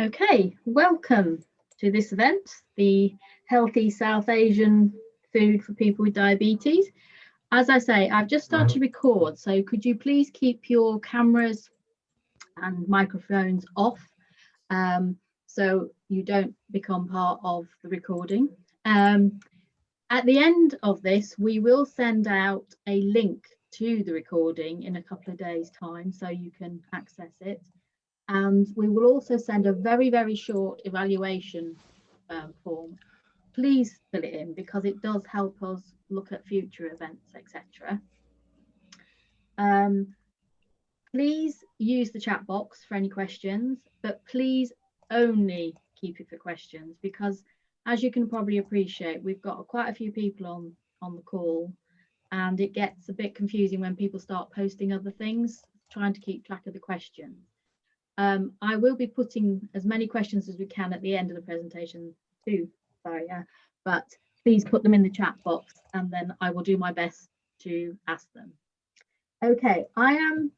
Okay, welcome to this event, the Healthy South Asian Food for People with Diabetes. As I say, I've just started to record, so could you please keep your cameras and microphones off so you don't become part of the recording. At the end of this, we will send out a link to the recording in a couple of days' time so you can access it. And we will also send a very, very short evaluation form. Please fill it in because it does help us look at future events, etc. Please use the chat box for any questions, but please only keep it for questions because, as you can probably appreciate, we've got quite a few people on the call, and it gets a bit confusing when people start posting other things, trying to keep track of the questions. I will be putting as many questions as we can at the end of the presentation too, Fareeha, but please put them in the chat box and then I will do my best to ask them. Okay, I am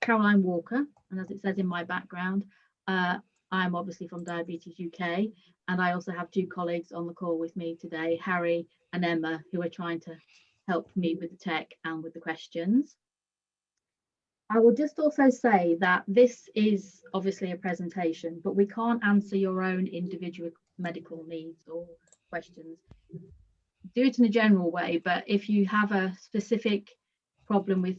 Caroline Walker, and as it says in my background, I'm obviously from Diabetes UK, and I also have two colleagues on the call with me today, Harry and Emma, who are trying to help me with the tech and with the questions. I will just also say that this is obviously a presentation, but we can't answer your own individual medical needs or questions. Do it in a general way, but if you have a specific problem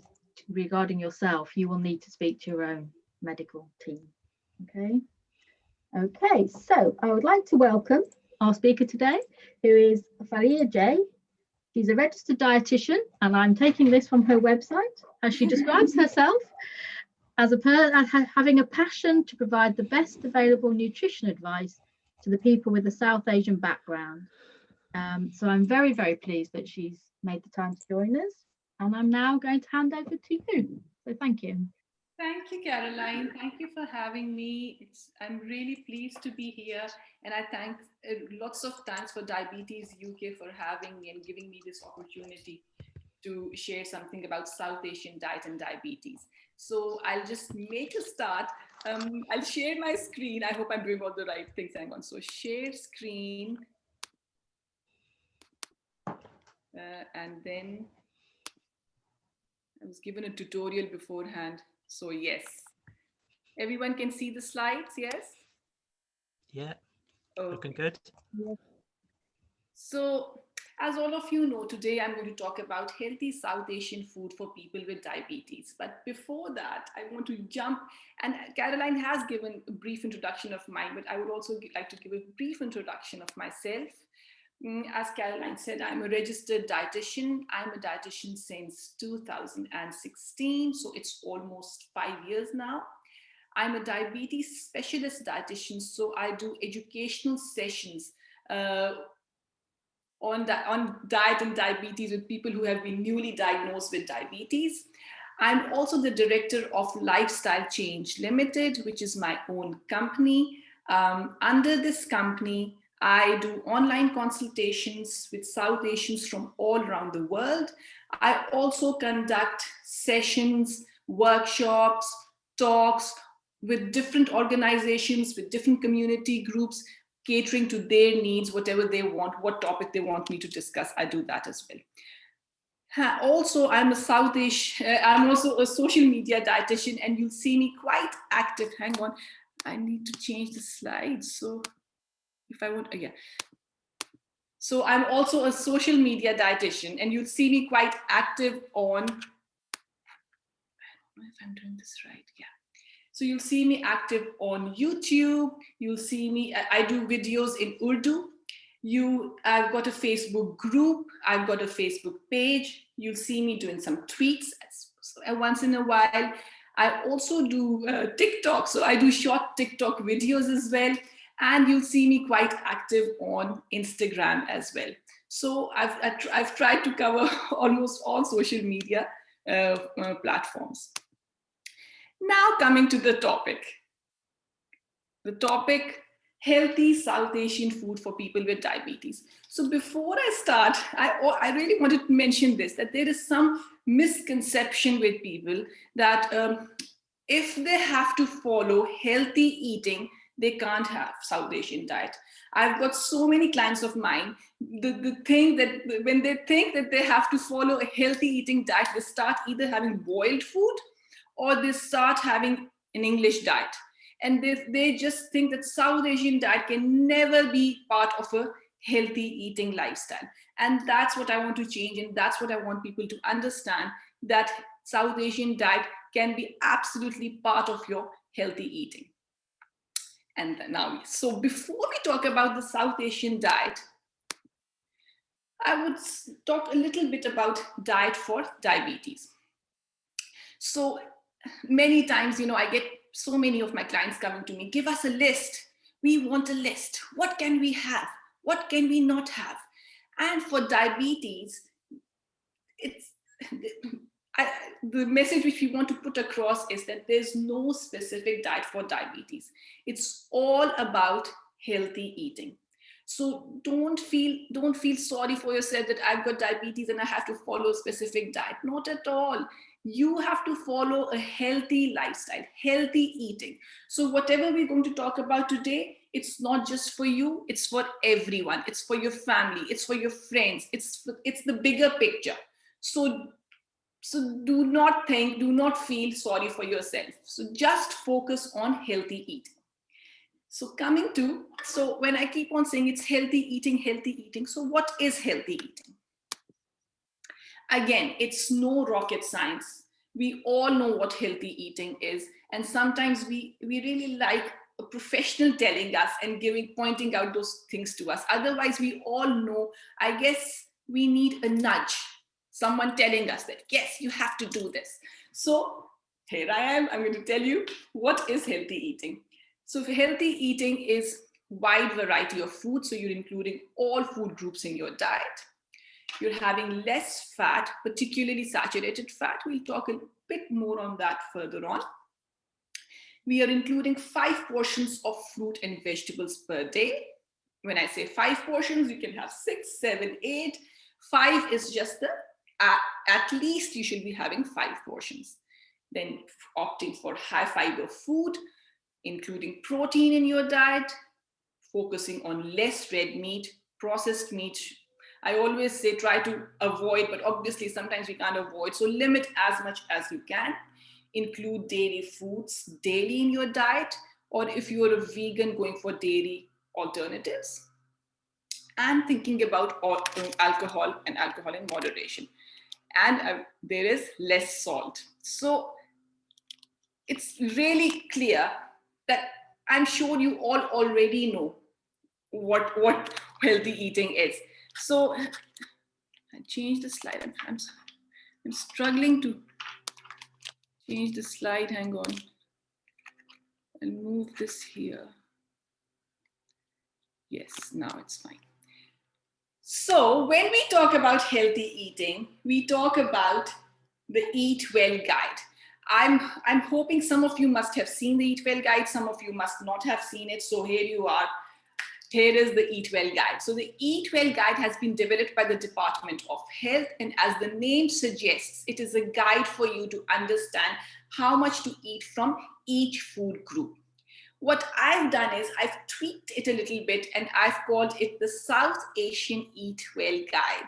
regarding yourself, you will need to speak to your own medical team. Okay, so I would like to welcome our speaker today, who is Fareeha Jay. She's a registered dietitian, and I'm taking this from her website, as she describes herself as having a passion to provide the best available nutrition advice to the people with a South Asian background. So I'm very, very pleased that she's made the time to join us, and I'm now going to hand over to you. So thank you. Thank you, Caroline. Thank you for having me. I'm really pleased to be here, and I thank lots of thanks for Diabetes UK for having me and giving me this opportunity to share something about South Asian diet and diabetes. So I'll just make a start. I'll share my screen. I hope I'm doing all the right things. Hang on. So share screen. And then I was given a tutorial beforehand. So yes, everyone can see the slides, yes? Yeah, looking good. Yes. So as all of you know, today I'm going to talk about healthy South Asian food for people with diabetes. But before that, I want to jump, and Caroline has given a brief introduction of mine, but I would also like to give a brief introduction of myself. As Caroline said, I'm a registered dietitian. I'm a dietitian since 2016, so it's almost 5 years now. I'm a diabetes specialist dietitian, so I do educational sessions on diet and diabetes with people who have been newly diagnosed with diabetes. I'm also the director of Lifestyle Change Limited, which is my own company. Under this company, I do online consultations with South Asians from all around the world. I also conduct sessions, workshops, talks with different organizations, with different community groups, catering to their needs, whatever they want, what topic they want me to discuss, I do that as well. Also, I'm also a social media dietitian, and you'll see me quite active. Hang on, I need to change the slides. So if I want, yeah. So I'm also a social media dietitian, and you'll see me quite active on, I don't know if I'm doing this right, yeah. So you'll see me active on YouTube. You'll see me, I do videos in Urdu. I've got a Facebook group. I've got a Facebook page. You'll see me doing some tweets once in a while. I also do TikTok. So I do short TikTok videos as well. And you'll see me quite active on Instagram as well. So I've tried to cover almost all social media platforms. Now coming to the topic. The topic, healthy South Asian food for people with diabetes. So before I start, I really wanted to mention this, that there is some misconception with people that if they have to follow healthy eating, they can't have South Asian diet. I've got so many clients of mine, the thing that when they think that they have to follow a healthy eating diet, they start either having boiled food or they start having an English diet. And they just think that South Asian diet can never be part of a healthy eating lifestyle. And that's what I want to change. And that's what I want people to understand, that South Asian diet can be absolutely part of your healthy eating. And now, so before we talk about the South Asian diet, I would talk a little bit about diet for diabetes. So many times, I get so many of my clients coming to me, give us a list. We want a list. What can we have? What can we not have? And for diabetes, the message which we want to put across is that there's no specific diet for diabetes. It's all about healthy eating. So don't feel sorry for yourself that I've got diabetes and I have to follow a specific diet. Not at all. You have to follow a healthy lifestyle, healthy eating. So whatever we're going to talk about today, it's not just for you, it's for everyone. It's for your family, it's for your friends, it's the bigger picture. So do not feel sorry for yourself. So just focus on healthy eating. So when I keep on saying it's healthy eating, so what is healthy eating? Again, it's no rocket science. We all know what healthy eating is. And sometimes we really like a professional telling us and pointing out those things to us. Otherwise, we all know, I guess we need a nudge, someone telling us that, yes, you have to do this. So here I am, I'm going to tell you what is healthy eating. So healthy eating is wide variety of food. So you're including all food groups in your diet. You're having less fat, particularly saturated fat. We'll talk a bit more on that further on. We are including 5 portions of fruit and vegetables per day. When I say 5 portions, you can have 6, 7, 8. 5 is just at least you should be having 5 portions. Then opting for high fiber food, including protein in your diet, focusing on less red meat, processed meat. I always say try to avoid, but obviously sometimes we can't avoid. So limit as much as you can. Include dairy foods daily in your diet, or if you're a vegan, going for dairy alternatives. And thinking about alcohol and alcohol in moderation. And there is less salt. So it's really clear that I'm sure you all already know what healthy eating is. So I changed the slide. I'm struggling to change the slide. Hang on. I'll move this here. Yes, now it's fine. So when we talk about healthy eating, we talk about the Eat Well guide. I'm hoping some of you must have seen the Eat Well guide. Some of you must not have seen it. So here you are. Here is the Eat Well guide. So the Eat Well guide has been developed by the Department of Health. And as the name suggests, it is a guide for you to understand how much to eat from each food group. What I've done is I've tweaked it a little bit and I've called it the South Asian Eat Well guide.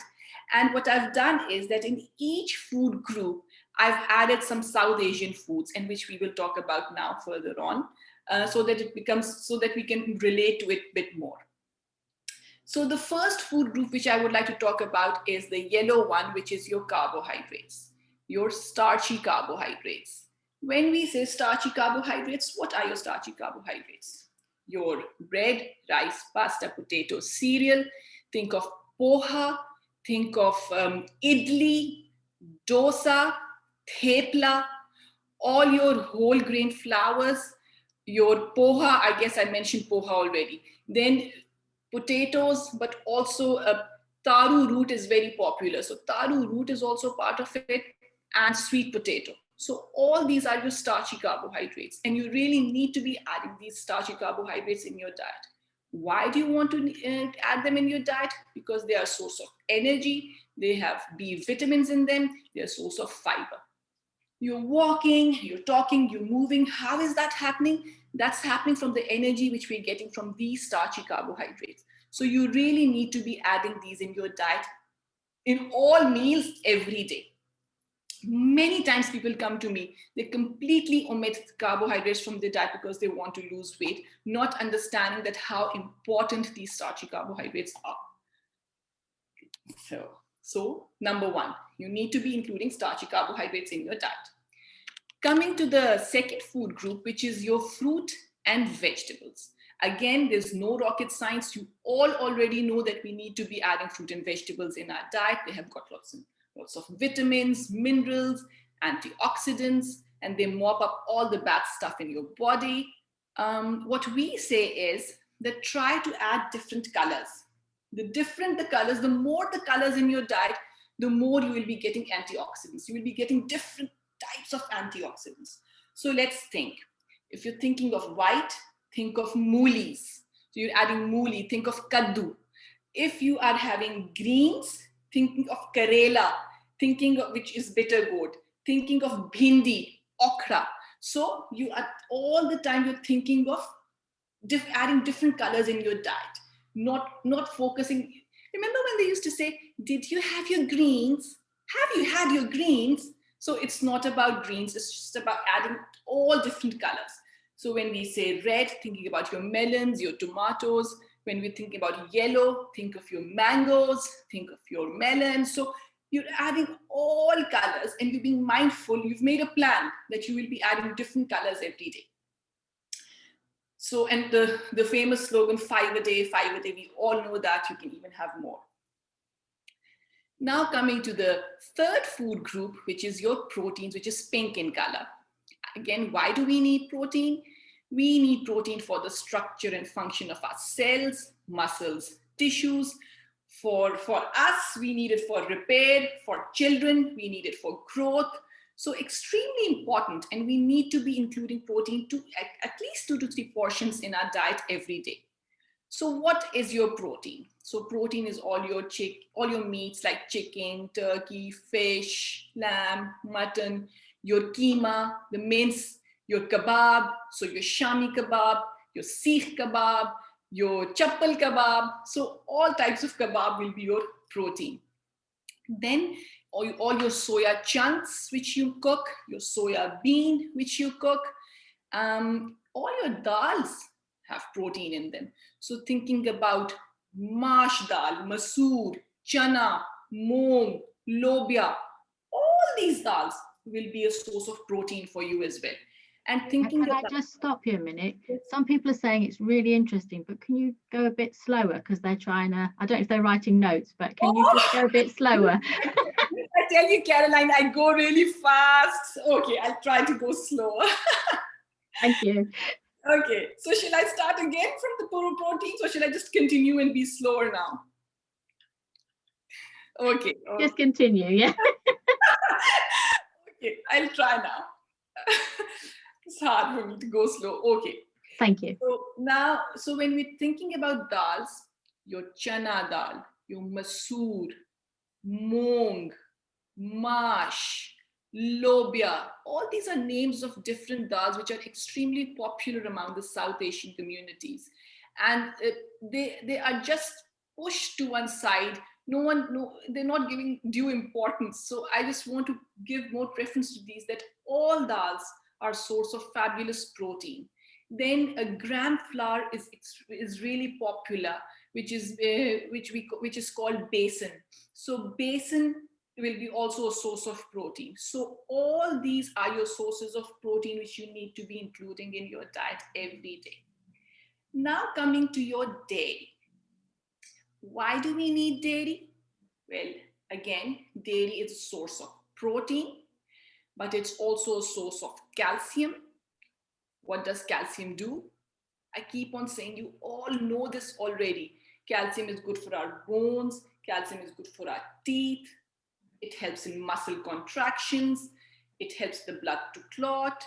And what I've done is that in each food group, I've added some South Asian foods, and which we will talk about now further on, so that we can relate to it a bit more. So the first food group which I would like to talk about is the yellow one, which is your carbohydrates, your starchy carbohydrates. When we say starchy carbohydrates, what are your starchy carbohydrates? Your bread, rice, pasta, potato, cereal. Think of poha, think of idli, dosa, thepla, all your whole grain flours, your poha, I guess I mentioned poha already. Then potatoes, but also taru root is very popular. So taru root is also part of it, and sweet potato. So all these are your starchy carbohydrates, and you really need to be adding these starchy carbohydrates in your diet. Why do you want to add them in your diet? Because they are a source of energy, they have B vitamins in them, they're a source of fiber. You're walking, you're talking, you're moving. How is that happening? That's happening from the energy which we're getting from these starchy carbohydrates. So you really need to be adding these in your diet in all meals every day. Many times people come to me, they completely omit carbohydrates from their diet because they want to lose weight, not understanding that how important these starchy carbohydrates are. So number one, you need to be including starchy carbohydrates in your diet. Coming to the second food group, which is your fruit and vegetables. Again, there's no rocket science. You all already know that we need to be adding fruit and vegetables in our diet. They have got lots of vitamins, minerals, antioxidants, and they mop up all the bad stuff in your body. What we say is that try to add different colors. The different the colors, the more the colors in your diet, the more you will be getting antioxidants. You will be getting different types of antioxidants. So let's think. If you're thinking of white, think of moolies. So you're adding mooli, think of kaddu. If you are having greens, thinking of karela, thinking of which is bitter gourd, thinking of bhindi, okra. So you are all the time you're thinking of adding different colors in your diet, not focusing. Remember when they used to say, did you have your greens? Have you had your greens? So it's not about greens, it's just about adding all different colors. So when we say red, thinking about your melons, your tomatoes. When we think about yellow, think of your mangoes, think of your melons. So you're adding all colors and you're being mindful. You've made a plan that you will be adding different colors every day. So, and the famous slogan, 5 a day, we all know that. You can even have more. Now coming to the third food group, which is your proteins, which is pink in color. Again, why do we need protein? We need protein for the structure and function of our cells, muscles, tissues. For us, we need it for repair. For children, we need it for growth. So extremely important, and we need to be including protein to at least 2 to 3 portions in our diet every day. So what is your protein? So protein is all your meats like chicken, turkey, fish, lamb, mutton, your keema, the mince, your kebab, so your shami kebab, your seekh kebab, your chappal kebab. So all types of kebab will be your protein. Then all your soya chunks which you cook, your soya bean which you cook, all your dals have protein in them. So thinking about mash dal, masoor, chana, moong, lobia, all these dals will be a source of protein for you as well. And thinking Can I just stop you a minute? Some people are saying it's really interesting, but can you go a bit slower because they're trying to, I don't know if they're writing notes, but can you just go a bit slower? I tell you, Caroline, I go really fast. Okay, I'll try to go slower. Thank you. Okay, so shall I start again from the proteins, or shall I just continue and be slower now? Okay. Just continue, yeah. Okay, I'll try now. It's hard for me to go slow. Okay. Thank you. So when we're thinking about dals, your chana dal, your masoor, moong, mash, lobia, all these are names of different dals which are extremely popular among the South Asian communities. And they are just pushed to one side. They're not giving due importance. So I just want to give more preference to these, that all dals are source of fabulous protein. Then a gram flour is really popular, which is called besan. So besan will be also a source of protein. So all these are your sources of protein which you need to be including in your diet every day. Now coming to your dairy. Why do we need dairy? Well, again, dairy is a source of protein, but it's also a source of calcium. What does calcium do? I keep on saying, you all know this already. Calcium is good for our bones. Calcium is good for our teeth. It helps in muscle contractions. It helps the blood to clot.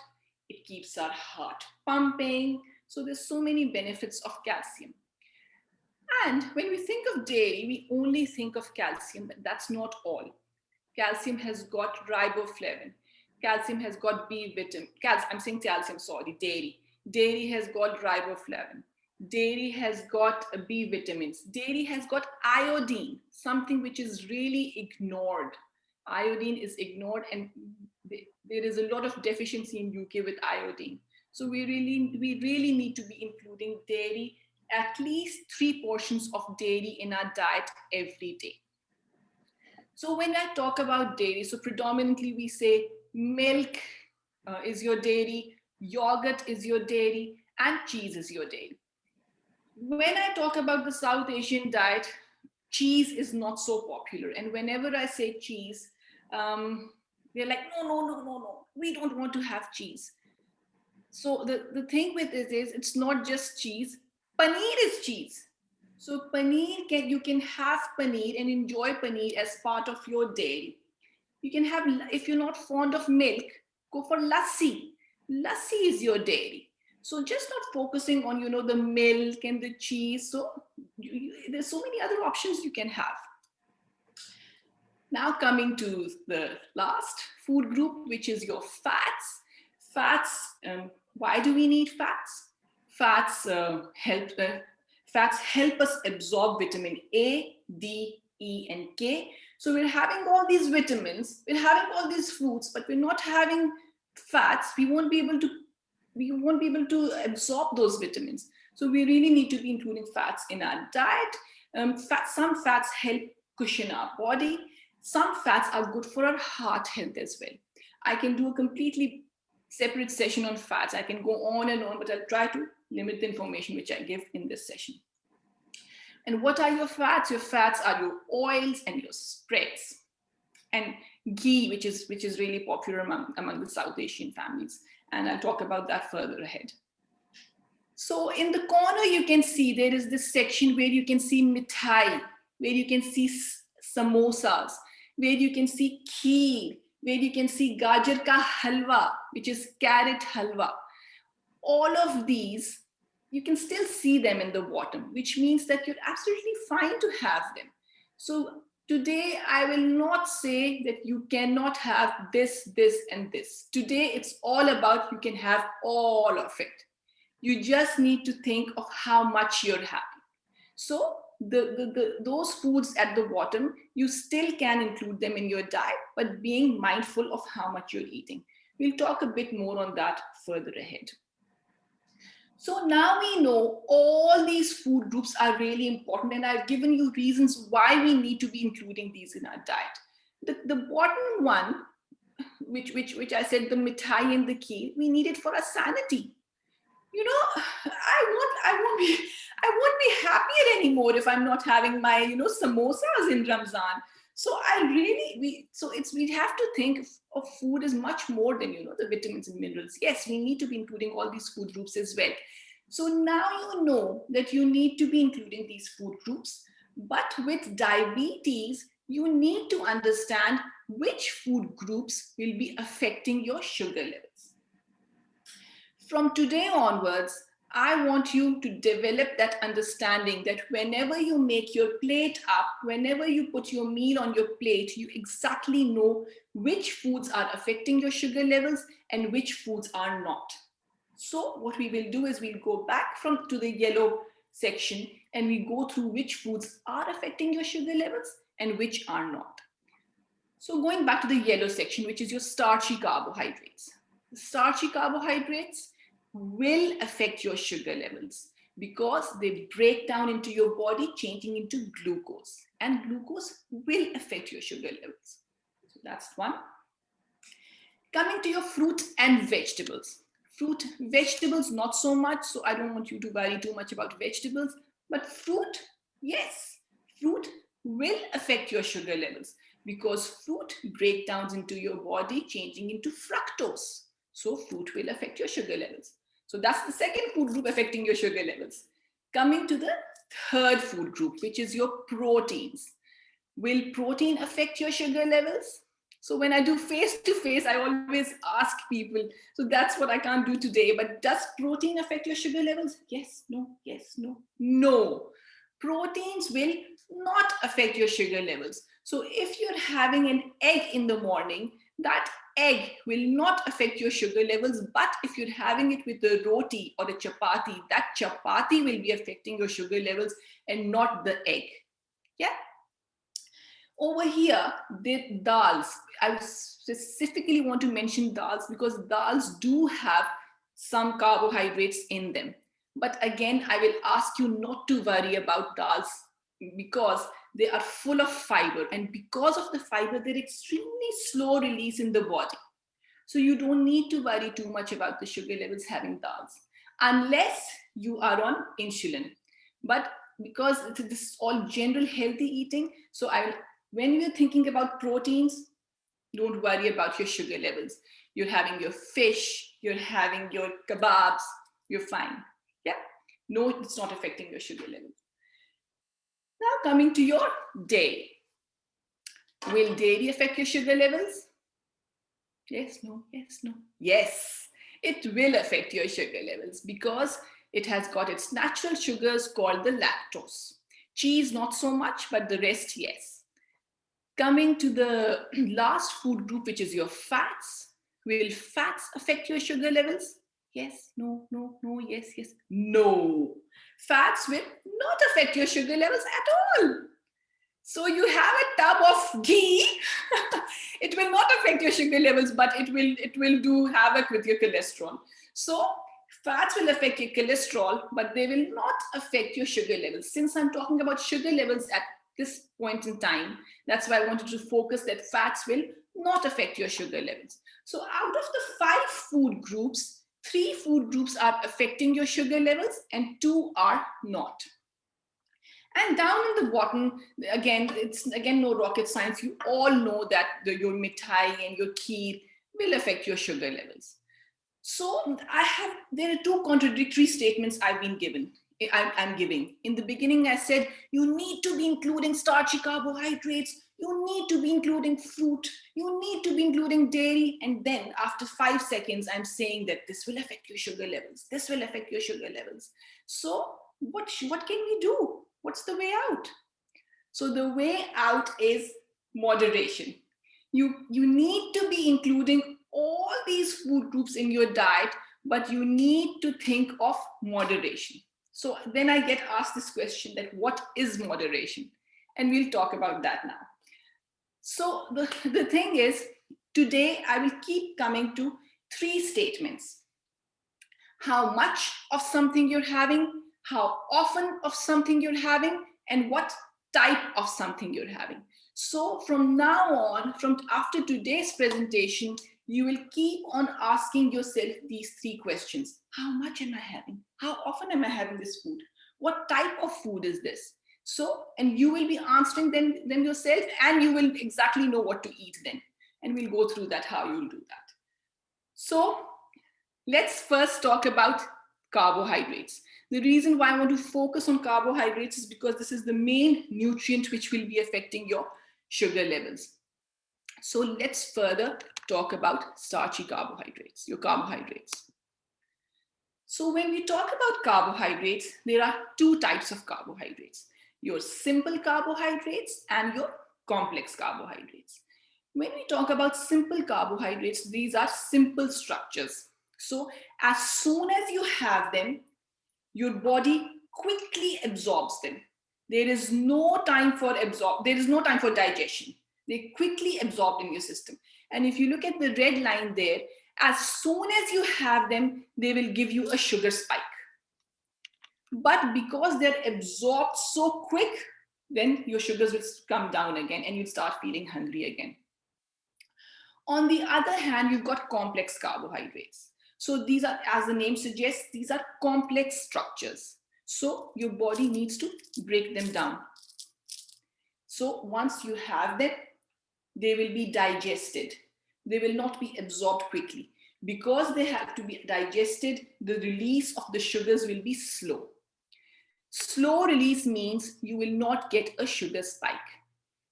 It keeps our heart pumping. So there's so many benefits of calcium. And when we think of dairy, we only think of calcium, but that's not all. Calcium has got riboflavin. Calcium has got B vitamin. I'm saying calcium, sorry, dairy. Dairy has got riboflavin. Dairy has got B vitamins. Dairy has got iodine, something which is really ignored. Iodine is ignored, and there is a lot of deficiency in UK with iodine. So we really need to be including dairy, at least 3 portions of dairy in our diet every day. So when I talk about dairy, so predominantly we say milk is your dairy, yogurt is your dairy, and cheese is your dairy. When I talk about the South Asian diet, cheese is not so popular. And whenever I say cheese, they're like, no, we don't want to have cheese. So the thing with it is, it's not just cheese. Paneer is cheese. So paneer, you can have paneer and enjoy paneer as part of your dairy. You can have, if you're not fond of milk, go for lassi. Lassi is your dairy. So just not focusing on, the milk and the cheese. So there's so many other options you can have. Now coming to the last food group, which is your fats. Fats, why do we need fats? Fats help us absorb vitamin A, D, E, and K. So we're having all these vitamins, we're having all these foods, but we're not having fats. We won't be able to absorb those vitamins. So we really need to be including fats in our diet. Some fats help cushion our body. Some fats are good for our heart health as well. I can do a completely separate session on fats. I can go on and on, but I'll try to limit the information which I give in this session. And what are your fats? Your fats are your oils and your spreads. And ghee, which is really popular among the South Asian families. And I'll talk about that further ahead. So in the corner, you can see there is this section where you can see mithai, where you can see samosas, where you can see kheer, where you can see gajar ka halwa, which is carrot halwa. All of these, you can still see them in the bottom, which means that you're absolutely fine to have them. So today, I will not say that you cannot have this, this, and this. Today, it's all about you can have all of it. You just need to think of how much you're having. So those foods at the bottom, you still can include them in your diet, but being mindful of how much you're eating. We'll talk a bit more on that further ahead. So now we know all these food groups are really important, and I've given you reasons why we need to be including these in our diet. The bottom one, which I said, the mithai and the kheer, we need it for our sanity. I won't be happier anymore if I'm not having my, samosas in Ramzan. So we have to think of food as much more than, the vitamins and minerals. Yes, we need to be including all these food groups as well. So now you know that you need to be including these food groups, but with diabetes, you need to understand which food groups will be affecting your sugar levels. From today onwards, I want you to develop that understanding that whenever you make your plate up, whenever you put your meal on your plate, you exactly know which foods are affecting your sugar levels and which foods are not. So what we will do is we'll go back to the yellow section and we go through which foods are affecting your sugar levels and which are not. So going back to the yellow section, which is your starchy carbohydrates. The starchy carbohydrates will affect your sugar levels because they break down into your body, changing into glucose, and glucose will affect your sugar levels. So that's one. Coming to your fruit and vegetables. Vegetables, not so much. So I don't want you to worry too much about vegetables, but fruit, yes, fruit will affect your sugar levels because fruit breaks down into your body, changing into fructose. So fruit will affect your sugar levels. So that's the second food group affecting your sugar levels. Coming to the third food group, which is your proteins. Will protein affect your sugar levels? So when I do face-to-face, I always ask people, so that's what I can't do today, but does protein affect your sugar levels? Yes, no, yes, no, no. Proteins will not affect your sugar levels. So if you're having an egg in the morning, that egg will not affect your sugar levels, but if you're having it with the roti or the chapati, that chapati will be affecting your sugar levels and not the egg. Yeah. Over here, the dals. I specifically want to mention dals because dals do have some carbohydrates in them. But again, I will ask you not to worry about dals because they are full of fiber. And because of the fiber, they're extremely slow release in the body. So you don't need to worry too much about the sugar levels having dals, unless you are on insulin. But because this is all general healthy eating, so when you're thinking about proteins, don't worry about your sugar levels. You're having your fish, you're having your kebabs, you're fine. Yeah, no, it's not affecting your sugar levels. Now coming to your dairy. Will dairy affect your sugar levels? Yes, no, yes, no. Yes, it will affect your sugar levels because it has got its natural sugars called the lactose. Cheese, not so much, but the rest, yes. Coming to the last food group, which is your fats. Will fats affect your sugar levels? Yes, no, no, no, yes, yes, no. Fats will not affect your sugar levels at all. So you have a tub of ghee. It will not affect your sugar levels, but it will do havoc with your cholesterol. So fats will affect your cholesterol, but they will not affect your sugar levels. Since I'm talking about sugar levels at this point in time, that's why I wanted to focus that fats will not affect your sugar levels. So out of the 5 food groups, 3 food groups are affecting your sugar levels and 2 are not. And down in the bottom, again, it's no rocket science. You all know that your mithai and your kheer will affect your sugar levels. So there are 2 contradictory statements I'm giving. In the beginning, I said, you need to be including starchy carbohydrates. You need to be including fruit. You need to be including dairy. And then after 5 seconds, I'm saying that this will affect your sugar levels. This will affect your sugar levels. So what can we do? What's the way out? So the way out is moderation. You need to be including all these food groups in your diet, but you need to think of moderation. So then I get asked this question that what is moderation? And we'll talk about that now. So the thing is, today I will keep coming to 3 statements. How much of something you're having, how often of something you're having, and what type of something you're having. So from now on, from after today's presentation, you will keep on asking yourself these 3 questions. How much am I having? How often am I having this food? What type of food is this? So, and you will be answering them yourself, and you will exactly know what to eat then. And we'll go through that, how you'll do that. So let's first talk about carbohydrates. The reason why I want to focus on carbohydrates is because this is the main nutrient which will be affecting your sugar levels. So let's further talk about starchy carbohydrates, your carbohydrates. So when we talk about carbohydrates, there are 2 types of carbohydrates, your simple carbohydrates and your complex carbohydrates. When we talk about simple carbohydrates, these are simple structures. So as soon as you have them, your body quickly absorbs them. There is no time for digestion. They quickly absorbed in your system. And if you look at the red line there, as soon as you have them, they will give you a sugar spike. But because they're absorbed so quick, then your sugars will come down again and you'll start feeling hungry again. On the other hand, you've got complex carbohydrates. So these are, as the name suggests, these are complex structures. So your body needs to break them down. So once you have them, they will be digested. They will not be absorbed quickly. Because they have to be digested, the release of the sugars will be slow. Slow release means you will not get a sugar spike.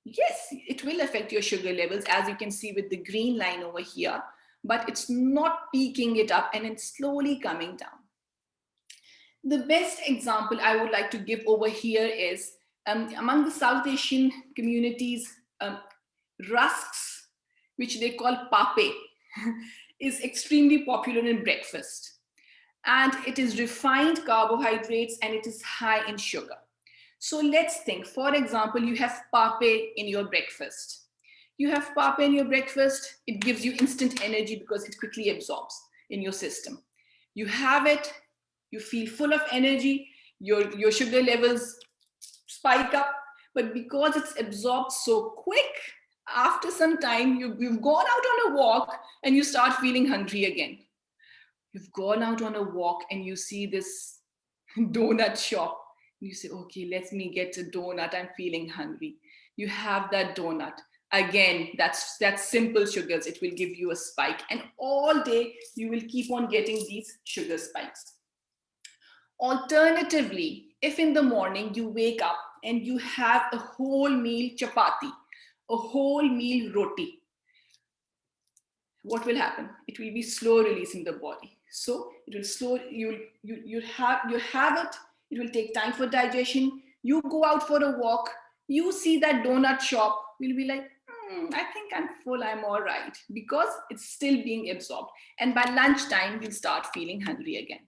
Yes, it will affect your sugar levels, as you can see with the green line over here, but it's not peaking it up and it's slowly coming down. The best example I would like to give over here is among the South Asian communities, rusks which they call pape, is extremely popular in breakfast. And it is refined carbohydrates and it is high in sugar. So let's think, for example, you have pape in your breakfast. You have pape in your breakfast, it gives you instant energy because it quickly absorbs in your system. You have it, you feel full of energy, your sugar levels spike up, but because it's absorbed so quick, after some time, you've gone out on a walk and you start feeling hungry again. You've gone out on a walk and you see this donut shop. You say, okay, let me get a donut. I'm feeling hungry. You have that donut. Again, that's simple sugars. It will give you a spike. And all day, you will keep on getting these sugar spikes. Alternatively, if in the morning you wake up and you have a whole meal chapati, a whole meal roti, what will happen? It will be slow release in the body. So it will slow, you have it, it will take time for digestion. You go out for a walk, you see that donut shop, you'll be like, I think I'm full, I'm all right, because it's still being absorbed. And by lunchtime, you'll start feeling hungry again.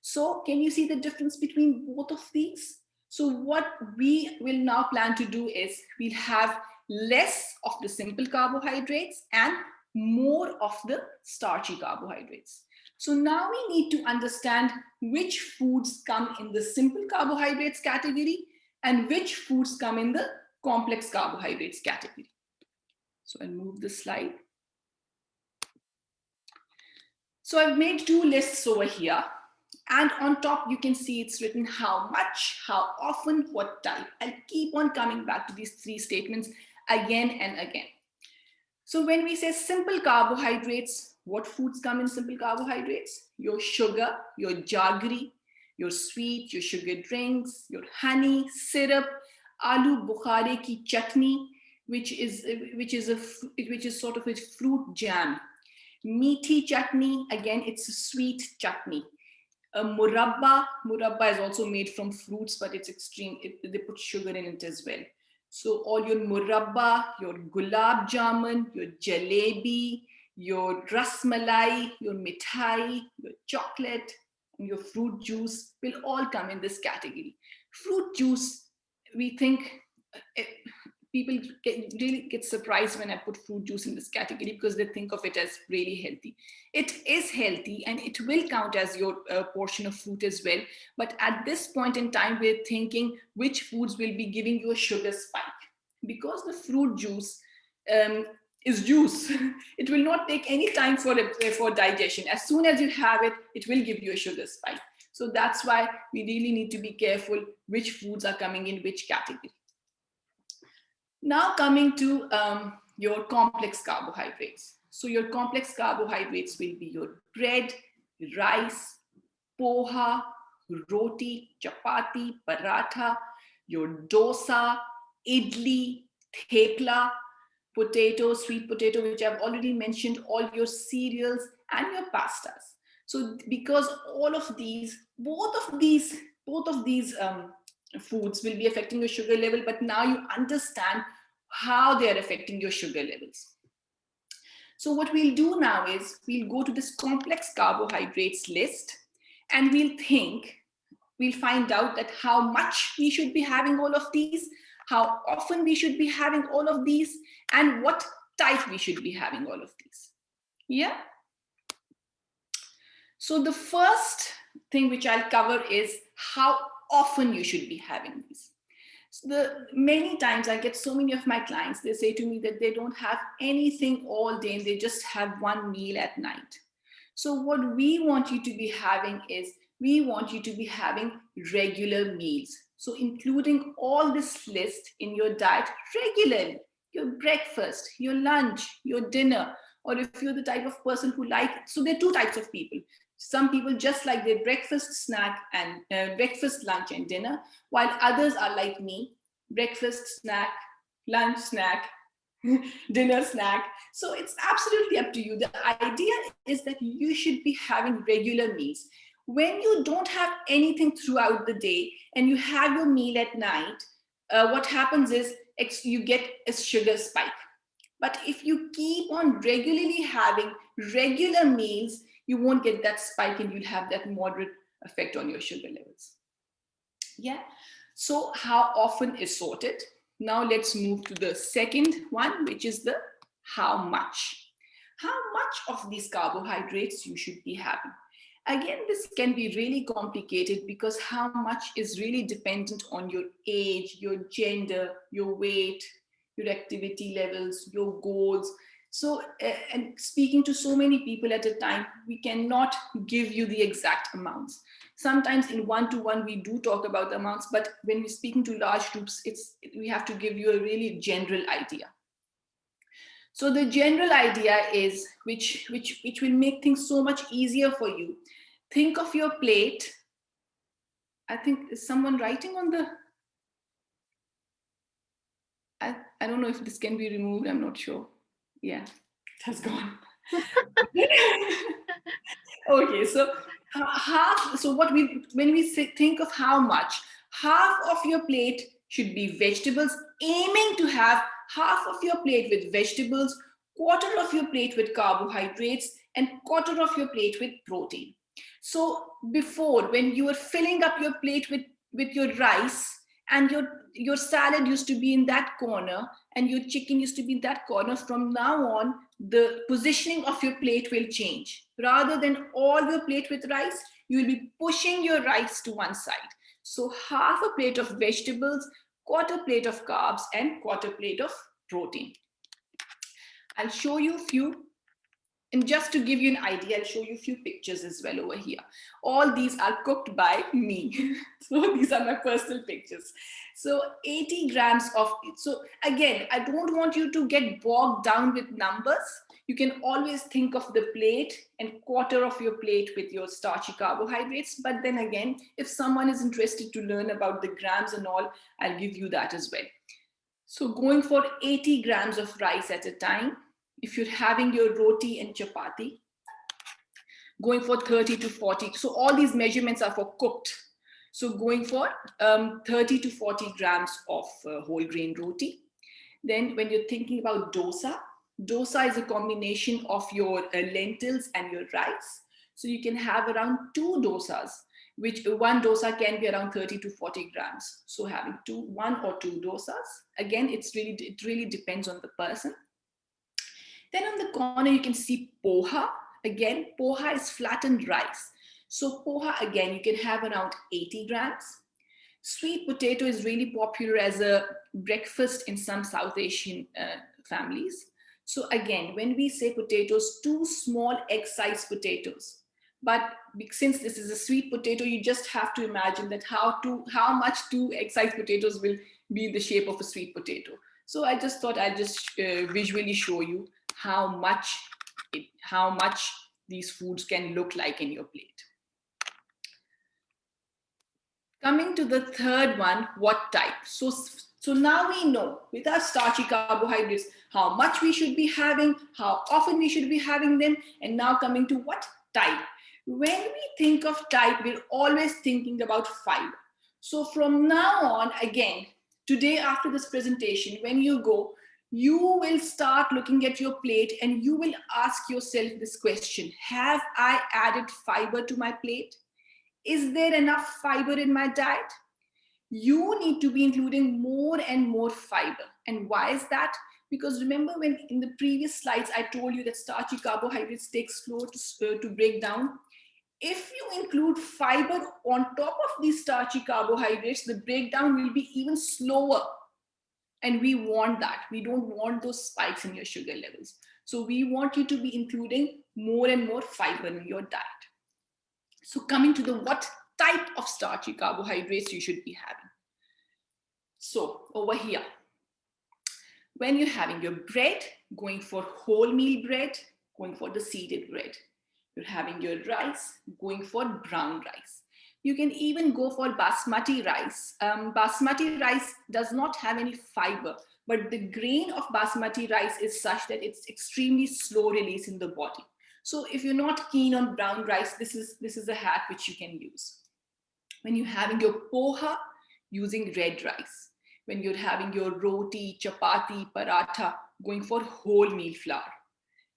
So can you see the difference between both of these? So what we will now plan to do is we'll have less of the simple carbohydrates and more of the starchy carbohydrates. So now we need to understand which foods come in the simple carbohydrates category and which foods come in the complex carbohydrates category. So I'll move the slide. So I've made two lists over here. And on top, you can see it's written how much, how often, what type. I'll keep on coming back to these three statements again and again. So when we say simple carbohydrates, what foods come in simple carbohydrates? Your sugar, your jaggery, your sweet, your sugar drinks, your honey, syrup, aloo bukhare ki chutney, which is sort of a fruit jam. Meaty chutney, again, it's a sweet chutney. A murabba is also made from fruits, but it's extreme. They put sugar in it as well. So all your murabba, your gulab jamun, your jalebi, your rasmalai, your mithai, your chocolate, and your fruit juice will all come in this category. Fruit juice, we think, people really get surprised when I put fruit juice in this category because they think of it as really healthy. It is healthy and it will count as your portion of fruit as well. But at this point in time, we're thinking which foods will be giving you a sugar spike. Because the fruit juice is juice, it will not take any time for digestion. As soon as you have it, it will give you a sugar spike. So that's why we really need to be careful which foods are coming in which category. Now coming to your complex carbohydrates. So your complex carbohydrates will be your bread, rice, poha, roti, chapati, paratha, your dosa, idli, thepla, potato, sweet potato, which I've already mentioned, all your cereals and your pastas. So because all of these, both of these foods will be affecting your sugar level, but now you understand how they are affecting your sugar levels. So what we'll do now is we'll go to this complex carbohydrates list and we'll find out that how much we should be having all of these, how often we should be having all of these, and what type we should be having all of these. Yeah. So the first thing which I'll cover is how often you should be having these. So many times I get so many of my clients, they say to me that they don't have anything all day and they just have one meal at night. So what we want you to be having is, we want you to be having regular meals. So including all this list in your diet regularly, your breakfast, your lunch, your dinner, or if you're the type of person who so there are two types of people. Some people just like their breakfast, snack, and breakfast, lunch, and dinner, while others are like me, breakfast, snack, lunch, snack, dinner, snack. So it's absolutely up to you. The idea is that you should be having regular meals. When you don't have anything throughout the day and you have your meal at night, what happens is you get a sugar spike. But if you keep on regularly having regular meals, you won't get that spike and you'll have that moderate effect on your sugar levels. Yeah. So how often is sorted? Now let's move to the second one, which is the how much. How much of these carbohydrates you should be having. Again, this can be really complicated because how much is really dependent on your age, your gender, your weight, your activity levels, your goals. So, and speaking to so many people at a time, we cannot give you the exact amounts. Sometimes in one-to-one, we do talk about the amounts, but when we're speaking to large groups, we have to give you a really general idea. So the general idea is, which will make things so much easier for you. Think of your plate. I think, is someone writing on the, I don't know if this can be removed, I'm not sure. Yeah, it has gone. Okay, so when we think of how much, half of your plate should be vegetables, aiming to have half of your plate with vegetables, quarter of your plate with carbohydrates, and quarter of your plate with protein. So before, when you were filling up your plate with your rice, and your salad used to be in that corner, and your chicken used to be in that corner, from now on, the positioning of your plate will change. Rather than all your plate with rice, you will be pushing your rice to one side. So half a plate of vegetables, quarter plate of carbs, and quarter plate of protein. I'll show you a few. And just to give you an idea, I'll show you a few pictures as well over here. All these are cooked by me. So these are my personal pictures. So 80 grams of, so again, I don't want you to get bogged down with numbers. You can always think of the plate and quarter of your plate with your starchy carbohydrates. But then again, if someone is interested to learn about the grams and all, I'll give you that as well. So going for 80 grams of rice at a time. If you're having your roti and chapati, going for 30 to 40. So all these measurements are for cooked. So going for 30 to 40 grams of whole grain roti. Then when you're thinking about dosa, dosa is a combination of your lentils and your rice. So you can have around 2 dosas, which one dosa can be around 30 to 40 grams. So having 1 or 2 dosas. Again, it really depends on the person. Then on the corner, you can see poha. Again, poha is flattened rice. So poha, again, you can have around 80 grams. Sweet potato is really popular as a breakfast in some South Asian families. So again, when we say potatoes, 2 small egg-sized potatoes. But since this is a sweet potato, you just have to imagine that how much 2 egg-sized potatoes will be the shape of a sweet potato. So I just thought I'd just visually show you how much these foods can look like in your plate. Coming to the third one, what type? So now we know with our starchy carbohydrates how much we should be having, how often we should be having them, and now coming to what type. When we think of type, we're always thinking about fiber. So from now on, again, today after this presentation, when you go, you will start looking at your plate and you will ask yourself this question: have I added fiber to my plate? Is there enough fiber in my diet? You need to be including more and more fiber. And why is that? Because remember when in the previous slides, I told you that starchy carbohydrates take slow to break down. If you include fiber on top of these starchy carbohydrates, the breakdown will be even slower. And we want that. We don't want those spikes in your sugar levels. So we want you to be including more and more fiber in your diet. So coming to the what type of starchy carbohydrates you should be having. So over here, when you're having your bread, going for wholemeal bread, going for the seeded bread. You're having your rice, going for brown rice. You can even go for basmati rice. Basmati rice does not have any fiber, but the grain of basmati rice is such that it's extremely slow release in the body. So if you're not keen on brown rice, this is a hack which you can use. When you're having your poha, using red rice. When you're having your roti, chapati, paratha, going for wholemeal flour.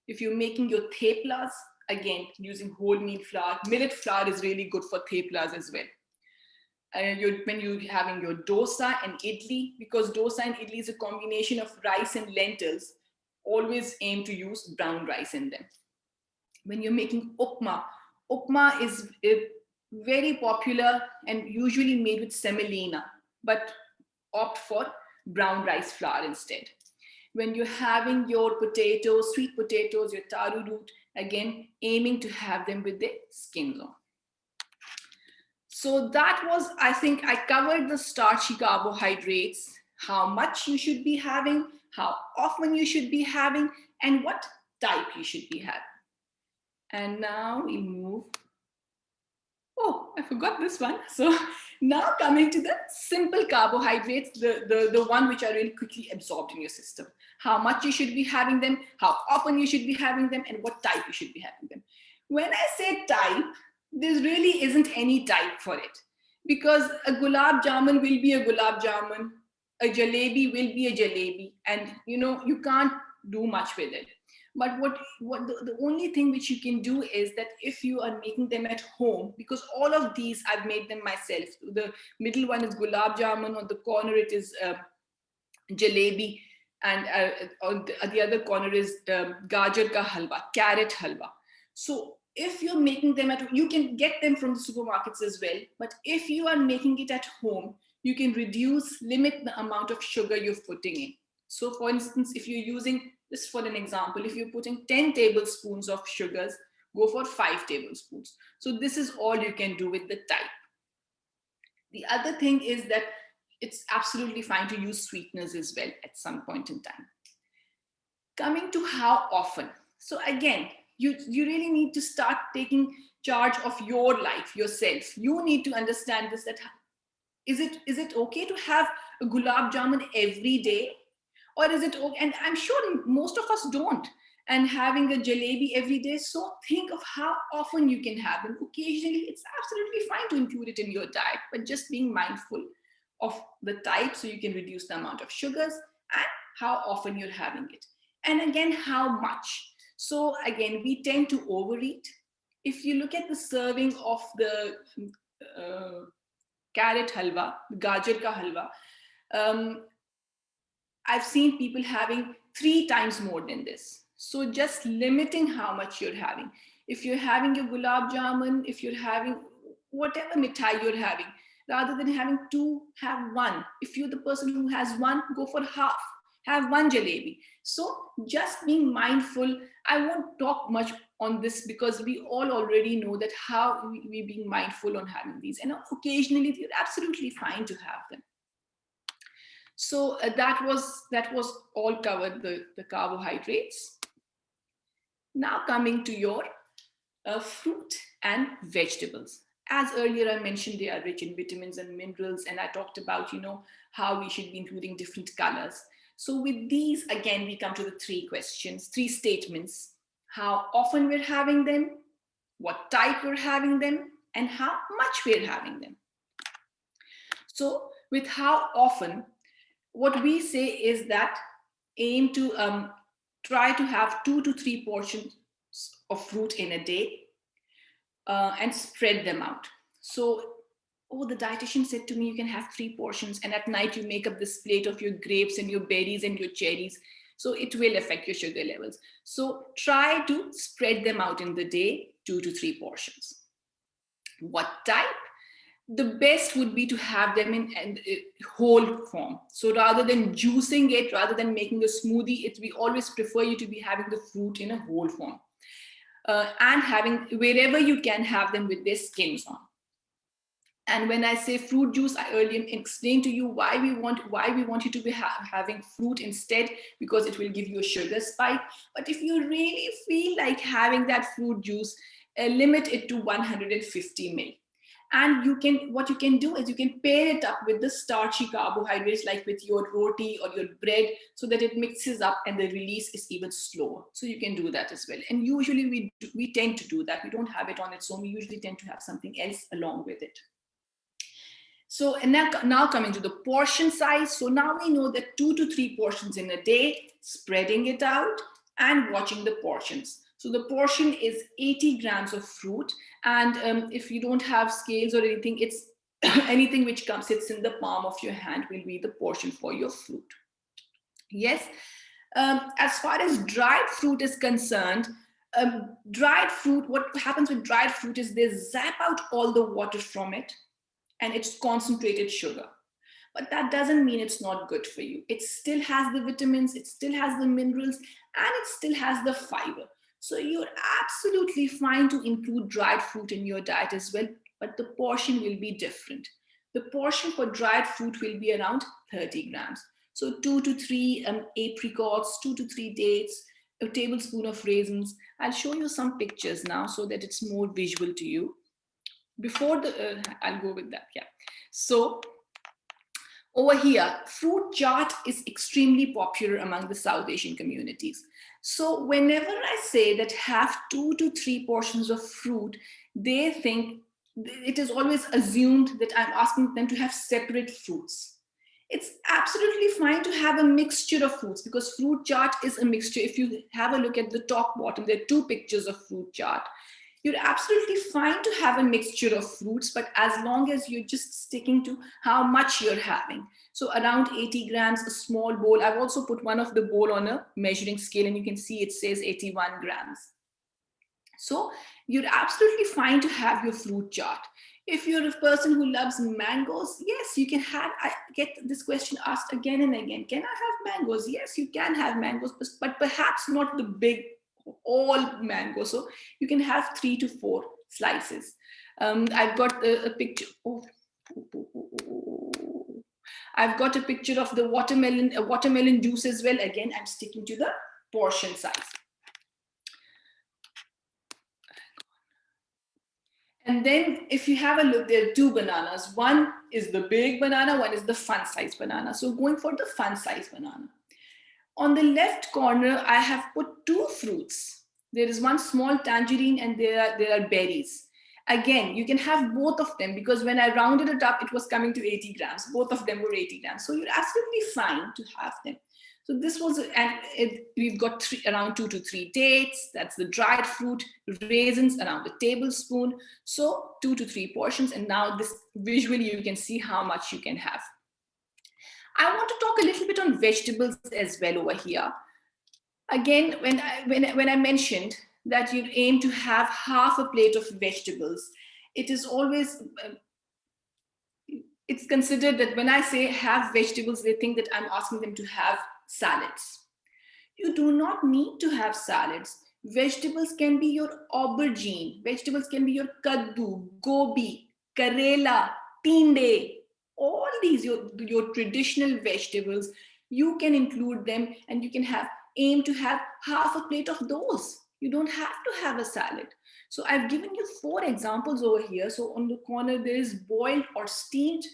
If you're making your theplas, again, using wholemeal flour. Millet flour is really good for theplas as well. When you're having your dosa and idli, because dosa and idli is a combination of rice and lentils, always aim to use brown rice in them. When you're making upma, upma is very popular and usually made with semolina, but opt for brown rice flour instead. When you're having your potatoes, sweet potatoes, your taru root, again, aiming to have them with the skins on. So that was, I think I covered the starchy carbohydrates, how much you should be having, how often you should be having, and what type you should be having. And now we move. Oh, I forgot this one. So now coming to the simple carbohydrates, the one which are really quickly absorbed in your system. How much you should be having them, how often you should be having them, and what type you should be having them. When I say type, there really isn't any type for it, because a gulab jamun will be a gulab jamun, a jalebi will be a jalebi, and you can't do much with it. But the only thing which you can do is that if you are making them at home, because all of these I've made them myself. The middle one is gulab jamun, on the corner it is jalebi, and on the other corner is gajar ka halwa, carrot halwa. So if you're making them at home, you can get them from the supermarkets as well. But if you are making it at home, you can limit the amount of sugar you're putting in. So for instance, if you're using, just for an example, if you're putting 10 tablespoons of sugars, go for 5 tablespoons. So this is all you can do with the type. The other thing is that it's absolutely fine to use sweeteners as well at some point in time. Coming to how often. So again, you really need to start taking charge of your life yourself. You need to understand this, that is it okay to have a gulab jamun every day? Or is it okay? And I'm sure most of us don't. And having a jalebi every day. So think of how often you can have them. Occasionally, it's absolutely fine to include it in your diet, but just being mindful of the type so you can reduce the amount of sugars and how often you're having it. And again, how much. So again, we tend to overeat. If you look at the serving of the carrot halwa, gajar ka halwa, I've seen people having 3 times more than this. So just limiting how much you're having. If you're having your gulab jamun, if you're having whatever mithai you're having, rather than having 2, have 1. If you're the person who has 1, go for half. Have 1 jalebi. So just being mindful. I won't talk much on this because we all already know that how we being mindful on having these. And occasionally, you're absolutely fine to have them. So that was all covered, the carbohydrates. Now coming to your fruit and vegetables. As earlier I mentioned, they are rich in vitamins and minerals, and I talked about how we should be including different colors. So with these, again, we come to the 3 questions, 3 statements: how often we're having them, what type we're having them, and how much we're having them. So with how often, what we say is that aim to try to have 2 to 3 portions of fruit in a day and spread them out. So, the dietitian said to me, you can have 3 portions, and at night you make up this plate of your grapes and your berries and your cherries. So it will affect your sugar levels. So try to spread them out in the day, 2 to 3 portions. What type? The best would be to have them in whole form. So rather than juicing it, rather than making a smoothie, we always prefer you to be having the fruit in a whole form. And having, wherever you can, have them with their skins on. And when I say fruit juice, I earlier explained to you why we want you to be having fruit instead, because it will give you a sugar spike. But if you really feel like having that fruit juice, limit it to 150 ml. And what you can do is you can pair it up with the starchy carbohydrates, like with your roti or your bread, so that it mixes up and the release is even slower. So you can do that as well. And usually we tend to do that. We don't have it on its own. We usually tend to have something else along with it. So, and now coming to the portion size. So now we know that 2 to 3 portions in a day, spreading it out and watching the portions. So the portion is 80 grams of fruit. And if you don't have scales or anything, it's anything which sits in the palm of your hand will be the portion for your fruit. Yes. As far as dried fruit is concerned, dried fruit, what happens with dried fruit is they zap out all the water from it, and it's concentrated sugar. But that doesn't mean it's not good for you. It still has the vitamins, it still has the minerals, and it still has the fiber. So you're absolutely fine to include dried fruit in your diet as well, but the portion will be different. The portion for dried fruit will be around 30 grams. So 2 to 3 apricots, 2 to 3 dates, a tablespoon of raisins. I'll show you some pictures now so that it's more visual to you. Before I'll go with that, yeah. So over here, fruit chaat is extremely popular among the South Asian communities. So whenever I say that have 2 to 3 portions of fruit, they think, it is always assumed that I'm asking them to have separate fruits. It's absolutely fine to have a mixture of fruits, because fruit chaat is a mixture. If you have a look at the top bottom, there are 2 pictures of fruit chaat. You're absolutely fine to have a mixture of fruits, but as long as you're just sticking to how much you're having. So around 80 grams, a small bowl. I've also put one of the bowl on a measuring scale, and you can see it says 81 grams. So you're absolutely fine to have your fruit chaat. If you're a person who loves mangoes, yes, you can have, I get this question asked again and again. Can I have mangoes? Yes, you can have mangoes, but perhaps not the big, all mango. So you can have 3 to 4 slices. I've got a picture. I've got a picture of the watermelon juice as well. Again, I'm sticking to the portion size. And then if you have a look, there are 2 bananas. One is the big banana, one is the fun size banana. So going for the fun size banana. On the left corner, I have put 2 fruits. There is one small tangerine and there are berries. Again, you can have both of them, because when I rounded it up, it was coming to 80 grams. Both of them were 80 grams. So you're absolutely fine to have them. So this was, and we've got around 2 to 3 dates. That's the dried fruit, raisins around a tablespoon. So 2 to 3 portions. And now this visually, you can see how much you can have. I want to talk a little bit on vegetables as well over here. Again, when I mentioned that you aim to have half a plate of vegetables, it is always, it's considered that when I say have vegetables, they think that I'm asking them to have salads. You do not need to have salads. Vegetables can be your aubergine. Vegetables can be your kaddu, gobi, karela, tinde. All these, your traditional vegetables, you can include them, and you can aim to have half a plate of those. You don't have to have a salad. So I've given you 4 examples over here. So on the corner, there is boiled or steamed.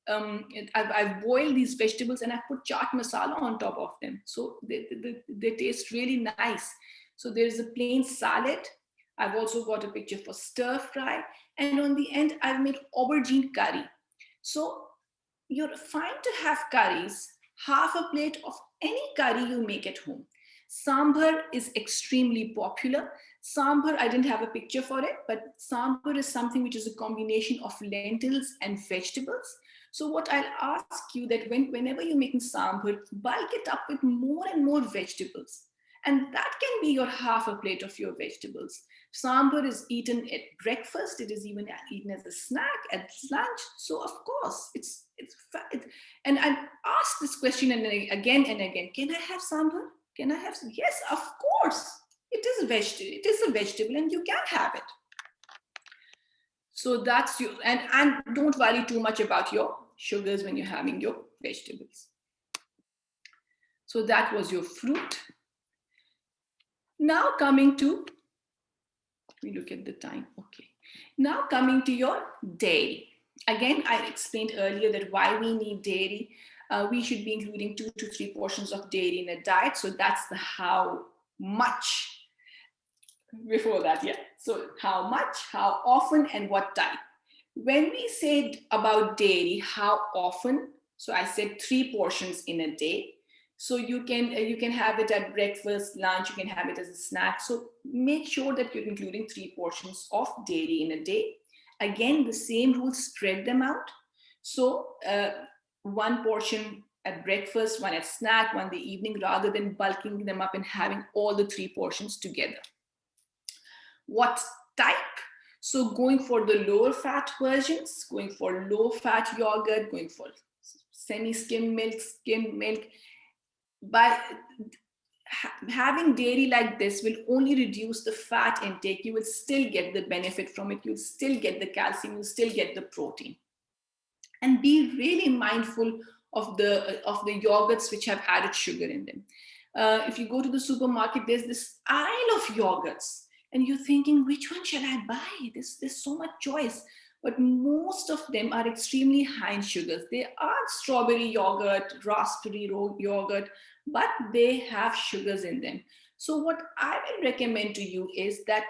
I've boiled these vegetables and I've put chaat masala on top of them. So they taste really nice. So there's a plain salad. I've also got a picture for stir fry. And on the end, I've made aubergine curry. So you're fine to have curries, half a plate of any curry you make at home. Sambar is extremely popular. Sambar, I didn't have a picture for it, but sambar is something which is a combination of lentils and vegetables. So what I'll ask you that whenever you're making sambar, bulk it up with more and more vegetables. And that can be your half a plate of your vegetables. Sambar is eaten at breakfast. It is even eaten as a snack at lunch. So of course, and I asked this question again and again. Can I have sambar? Can I have? Yes, of course. It is a vegetable. It is a vegetable, and you can have it. So that's you. And don't worry too much about your sugars when you're having your vegetables. So that was your fruit. Now coming to, we look at the time. Okay. Now coming to your dairy. Again, I explained earlier that why we need dairy. We should be including 2 to 3 portions of dairy in a diet. So that's the how much. Before that, yeah. So how much, how often, and what type. When we said about dairy, how often? So I said 3 portions in a day. So you can have it at breakfast, lunch, you can have it as a snack. So make sure that you're including 3 portions of dairy in a day. Again, the same rules, spread them out. So 1 portion at breakfast, 1 at snack, 1 in the evening, rather than bulking them up and having all the 3 portions together. What type? So going for the lower fat versions, going for low fat yogurt, going for semi-skim milk, skim milk. By having dairy like this will only reduce the fat intake. You will still get the benefit from it. You'll still get the calcium, you'll still get the protein. And be really mindful of the yogurts which have added sugar in them. If you go to the supermarket, there's this aisle of yogurts. And you're thinking, which one shall I buy? There's so much choice. But most of them are extremely high in sugars. They are strawberry yogurt, raspberry yogurt, but they have sugars in them. So what I will recommend to you is that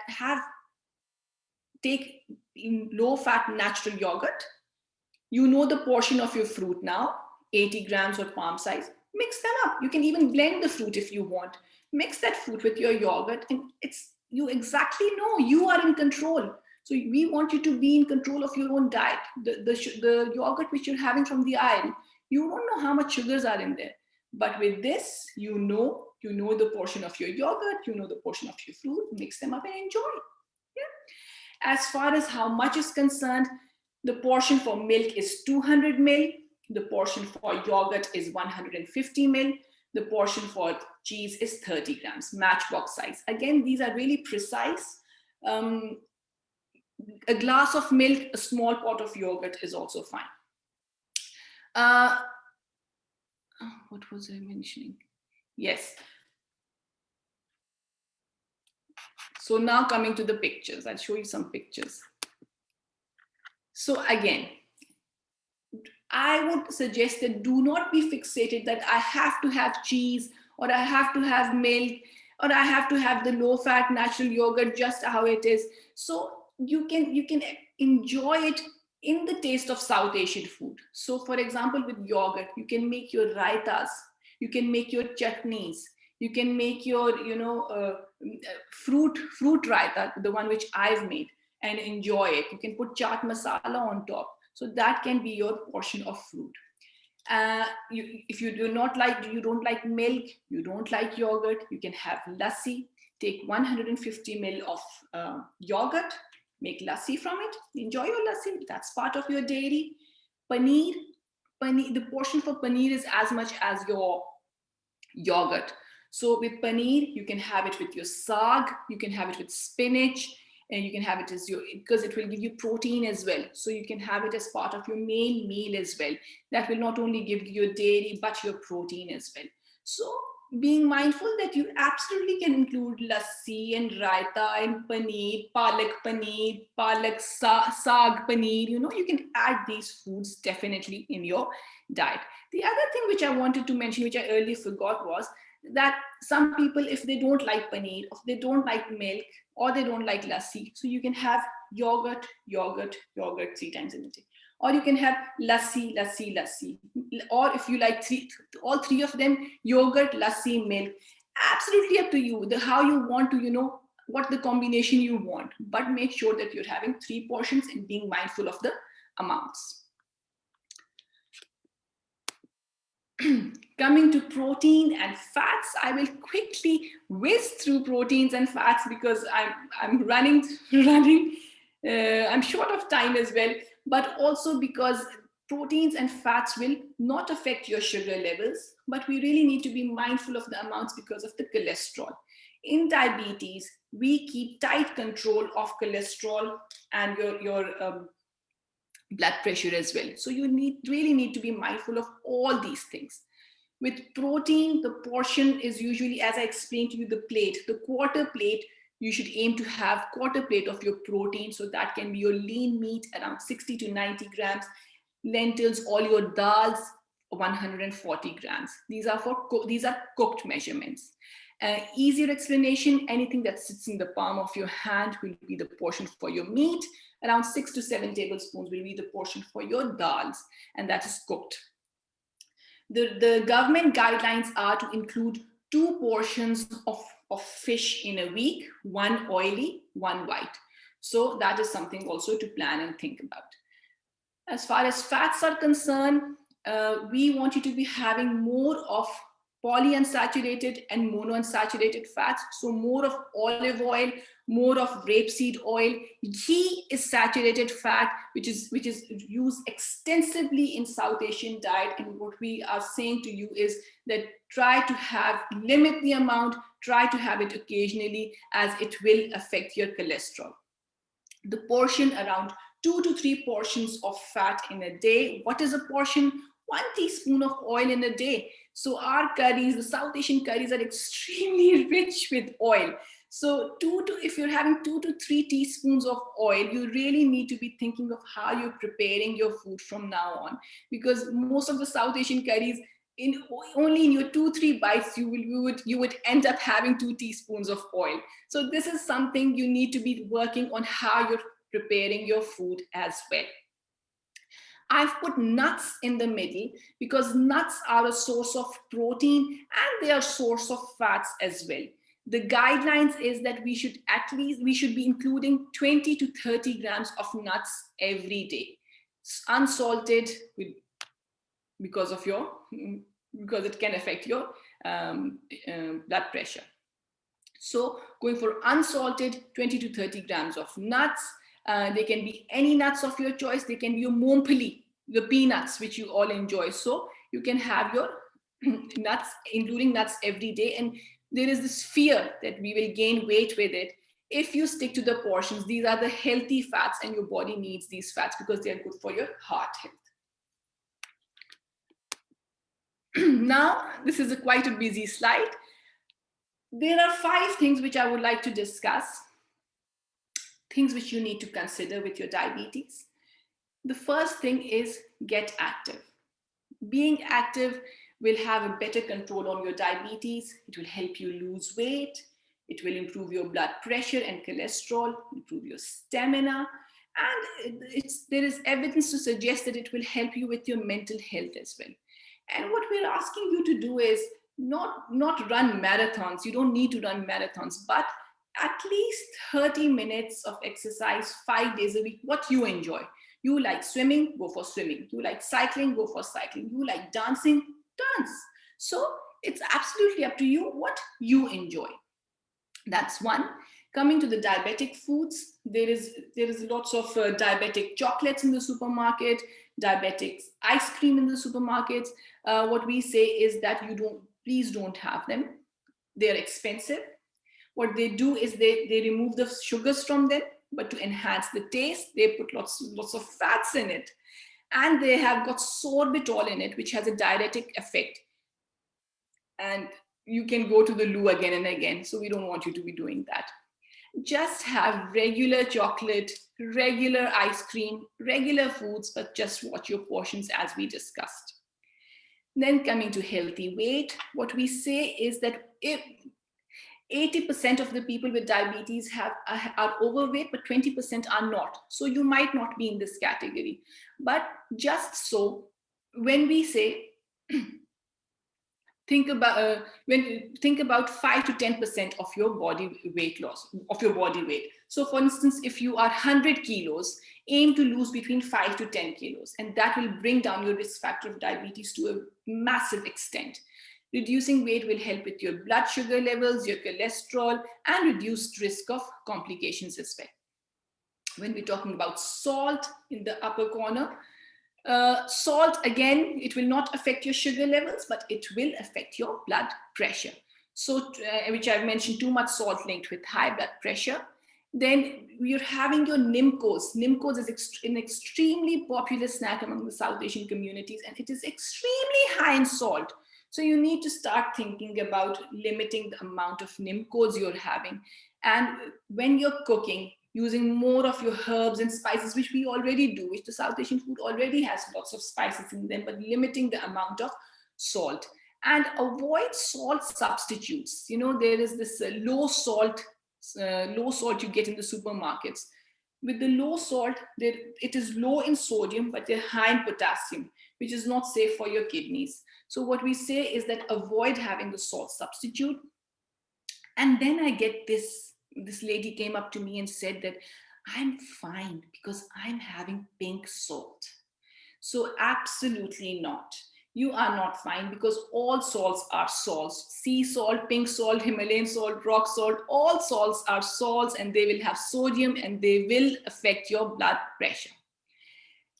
take low fat natural yogurt. You know the portion of your fruit now, 80 grams or palm size. Mix them up. You can even blend the fruit if you want. Mix that fruit with your yogurt, and you exactly know you are in control. So we want you to be in control of your own diet. The yogurt which you're having from the aisle, you don't know how much sugars are in there. But with this, you know the portion of your yogurt, you know the portion of your fruit, mix them up and enjoy. Yeah. As far as how much is concerned, the portion for milk is 200 ml. The portion for yogurt is 150 ml. The portion for cheese is 30 grams, matchbox size. Again, these are really precise. A glass of milk, a small pot of yogurt is also fine. What was I mentioning? Yes. So now coming to the pictures, I'll show you some pictures. So again, I would suggest that do not be fixated that I have to have cheese, or I have to have milk, or I have to have the low fat natural yogurt just how it is. So you can enjoy it in the taste of South Asian food. So for example, with yogurt, you can make your raitas, you can make your chutneys, you can make your fruit raita, the one which I've made, and enjoy it. You can put chaat masala on top. So that can be your portion of fruit. If you don't like milk, you don't like yogurt, you can have lassi. Take 150 ml of yogurt, make lassi from it, enjoy your lassi. That's part of your dairy. Paneer, the portion for paneer is as much as your yogurt. So with paneer, you can have it with your saag, you can have it with spinach, and you can have it as because it will give you protein as well. So you can have it as part of your main meal as well. That will not only give you your dairy, but your protein as well. So being mindful that you absolutely can include lassi and raita and paneer, palak saag paneer, you can add these foods definitely in your diet. The other thing which I wanted to mention, which I earlier forgot, was that some people, if they don't like paneer, if they don't like milk, or they don't like lassi, so you can have yogurt 3 times in a day. Or you can have lassi. Or if you like all three of them, yogurt, lassi, milk. Absolutely up to you, how you want to, what the combination you want. But make sure that you're having 3 portions and being mindful of the amounts. Coming to protein and fats, I will quickly whiz through proteins and fats because I'm running. I'm short of time as well, but also because proteins and fats will not affect your sugar levels, but we really need to be mindful of the amounts because of the cholesterol. In diabetes, we keep tight control of cholesterol and your blood pressure as well. So you really need to be mindful of all these things. With protein, the portion is usually, as I explained to you, the quarter plate. You should aim to have quarter plate of your protein. So that can be your lean meat, around 60 to 90 grams, lentils, all your dals, 140 grams. These are cooked measurements. Easier explanation, anything that sits in the palm of your hand will be the portion for your meat. Around 6 to 7 tablespoons will be the portion for your dals, and that is cooked. The government guidelines are to include 2 portions of fish in a week, 1 oily, 1 white. So that is something also to plan and think about. As far as fats are concerned, we want you to be having more of polyunsaturated and monounsaturated fats. So more of olive oil, more of rapeseed oil. Ghee is saturated fat, which is used extensively in South Asian diet. And what we are saying to you is that try to limit the amount, try to have it occasionally, as it will affect your cholesterol. The portion, around 2 to 3 portions of fat in a day. What is a portion? 1 teaspoon of oil in a day. So our curries, the South Asian curries, are extremely rich with oil. So if you're having 2 to 3 teaspoons of oil, you really need to be thinking of how you're preparing your food from now on, because most of the South Asian curries, only in your 2-3 bites, you would end up having 2 teaspoons of oil. So this is something you need to be working on, how you're preparing your food as well. I've put nuts in the middle because nuts are a source of protein and they are a source of fats as well. The guidelines is that we should be including 20 to 30 grams of nuts every day, unsalted, because it can affect your blood pressure. So going for unsalted, 20 to 30 grams of nuts. They can be any nuts of your choice. They can be your moompali, the peanuts, which you all enjoy. So you can have your nuts, including nuts every day. And there is this fear that we will gain weight with it. If you stick to the portions, these are the healthy fats, and your body needs these fats because they are good for your heart health. Now, this is quite a busy slide. There are 5 things which I would like to discuss, things which you need to consider with your diabetes. The first thing is get active. Being active will have a better control on your diabetes. It will help you lose weight. It will improve your blood pressure and cholesterol, improve your stamina. And there is evidence to suggest that it will help you with your mental health as well. And what we're asking you to do is not run marathons. You don't need to run marathons, but at least 30 minutes of exercise 5 days a week, what you enjoy. You like swimming, go for swimming. You like cycling, go for cycling. You like dancing, dance. So it's absolutely up to you what you enjoy. That's one. Coming to the diabetic foods, there is lots of diabetic chocolates in the supermarket, diabetic ice cream in the supermarkets. What we say is that please don't have them. They're expensive. What they do is they remove the sugars from them, but to enhance the taste, they put lots of fats in it. And they have got sorbitol in it, which has a diuretic effect. And you can go to the loo again and again. So we don't want you to be doing that. Just have regular chocolate, regular ice cream, regular foods, but just watch your portions as we discussed. Then coming to healthy weight, what we say is that if 80% of the people with diabetes are overweight, but 20% are not. So you might not be in this category. But just so, when we say, think about 5 to 10% of your body weight loss, of your body weight. So for instance, if you are 100 kilos, aim to lose between 5 to 10 kilos, and that will bring down your risk factor of diabetes to a massive extent. Reducing weight will help with your blood sugar levels, your cholesterol, and reduced risk of complications as well. When we're talking about salt in the upper corner, salt, again, it will not affect your sugar levels, but it will affect your blood pressure. So, which I've mentioned, too much salt linked with high blood pressure. Then you're having your Nimcos. Nimcos is an extremely popular snack among the South Asian communities, and it is extremely high in salt. So you need to start thinking about limiting the amount of Nimcos you're having. And when you're cooking, using more of your herbs and spices, which we already do, which the South Asian food already has lots of spices in them, but limiting the amount of salt. And avoid salt substitutes. You know, there is this low salt you get in the supermarkets. With the low salt, it is low in sodium, but they're high in potassium, which is not safe for your kidneys. So what we say is that avoid having the salt substitute. And then I get this lady came up to me and said that I'm fine because I'm having pink salt. So absolutely not. You are not fine, because all salts are salts. Sea salt, pink salt, Himalayan salt, rock salt, all salts are salts, and they will have sodium and they will affect your blood pressure.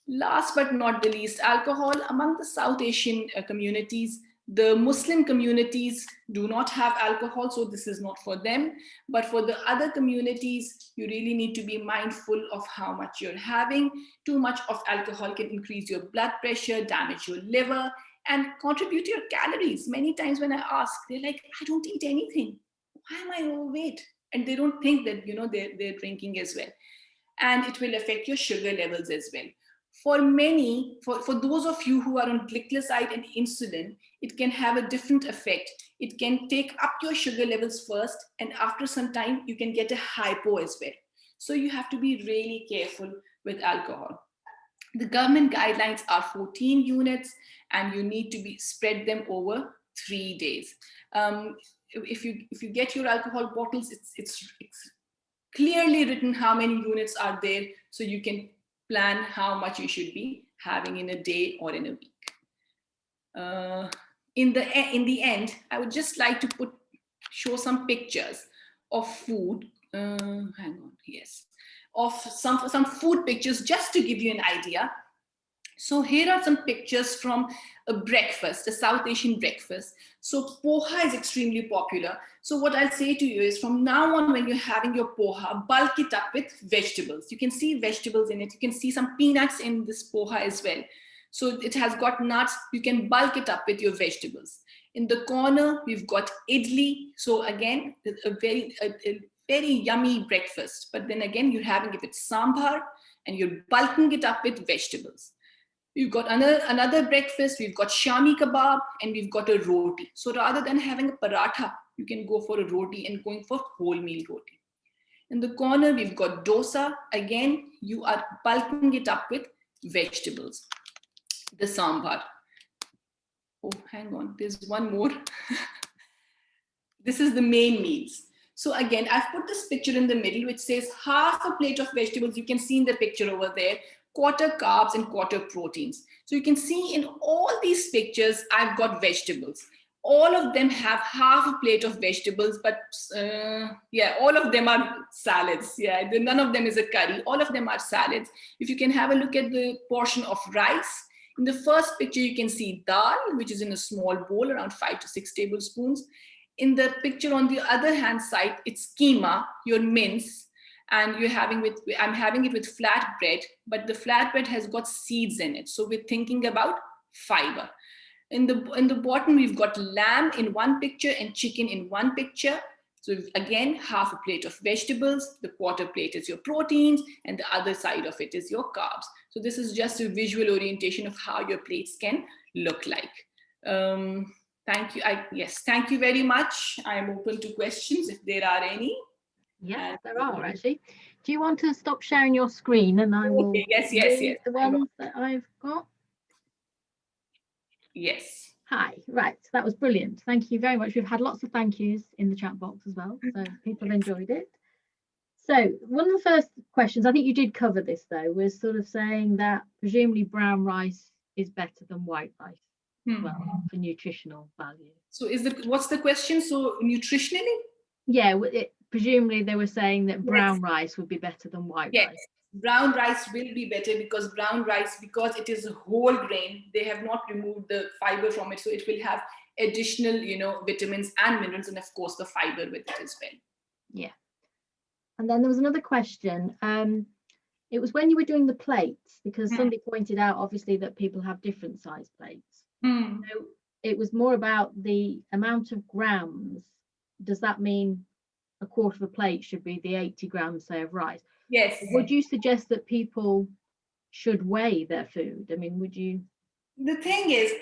Last but not the least, alcohol. Among the South Asian communities, the Muslim communities do not have alcohol, so this is not for them. But for the other communities, you really need to be mindful of how much you're having. Too much of alcohol can increase your blood pressure, damage your liver, and contribute to your calories. Many times when I ask, they're like, I don't eat anything. Why am I overweight? And they don't think that, they're drinking as well. And it will affect your sugar levels as well. For many, for those of you who are on glycoside and insulin, it can have a different effect. It can take up your sugar levels first, and after some time, you can get a hypo as well. So you have to be really careful with alcohol. The government guidelines are 14 units, and you need to spread them over 3 days. If you get your alcohol bottles, it's clearly written how many units are there, so you can plan how much you should be having in a day or in a week. In the end, I would just like to show some pictures of food. Hang on, yes, of some food pictures just to give you an idea. So here are some pictures from a breakfast, a South Asian breakfast. So poha is extremely popular. So what I'll say to you is, from now on, when you're having your poha, bulk it up with vegetables. You can see vegetables in it. You can see some peanuts in this poha as well. So it has got nuts. You can bulk it up with your vegetables. In the corner, we've got idli. So again, a very yummy breakfast. But then again, you're having it with sambar, and you're bulking it up with vegetables. We've got another breakfast. We've got shami kebab, and we've got a roti. So rather than having a paratha, you can go for a roti and going for wholemeal roti. In the corner, we've got dosa. Again, you are bulking it up with vegetables. The sambar. Oh, hang on. There's one more. This is the main meals. So again, I've put this picture in the middle, which says half a plate of vegetables. You can see in the picture over there. Quarter carbs and quarter proteins. So you can see in all these pictures, I've got vegetables. All of them have half a plate of vegetables, but all of them are salads. Yeah, none of them is a curry. All of them are salads. If you can have a look at the portion of rice, in the first picture, you can see dal, which is in a small bowl, around 5 to 6 tablespoons. In the picture on the other hand side, it's keema, your mince. And I'm having it with flat bread, but the flat bread has got seeds in it. So we're thinking about fiber. In the bottom, we've got lamb in one picture and chicken in one picture. So again, half a plate of vegetables, the quarter plate is your proteins, and the other side of it is your carbs. So this is just a visual orientation of how your plates can look like. Thank you. Thank you very much. I'm open to questions if there are any. Yes, there are actually. Do you want to stop sharing your screen, and I will yes. the ones that I've got? Yes. Hi, right. So that was brilliant. Thank you very much. We've had lots of thank yous in the chat box as well, so people have enjoyed it. So one of the first questions, I think you did cover this though, was sort of saying that presumably brown rice is better than white rice as well for nutritional value. So what's the question? So nutritionally? Yeah, presumably they were saying that brown rice would be better than white rice. Brown rice will be better, because brown rice, because it is a whole grain, they have not removed the fiber from it, so it will have additional vitamins and minerals, and of course the fiber with it as well. Yeah. And then there was another question. It was when you were doing the plates, because somebody pointed out obviously that people have different size plates. So it was more about the amount of grams. Does that mean a quarter of a plate should be the 80 grams, say, of rice? Yes. Would you suggest that people should weigh their food? I mean, would you? The thing is,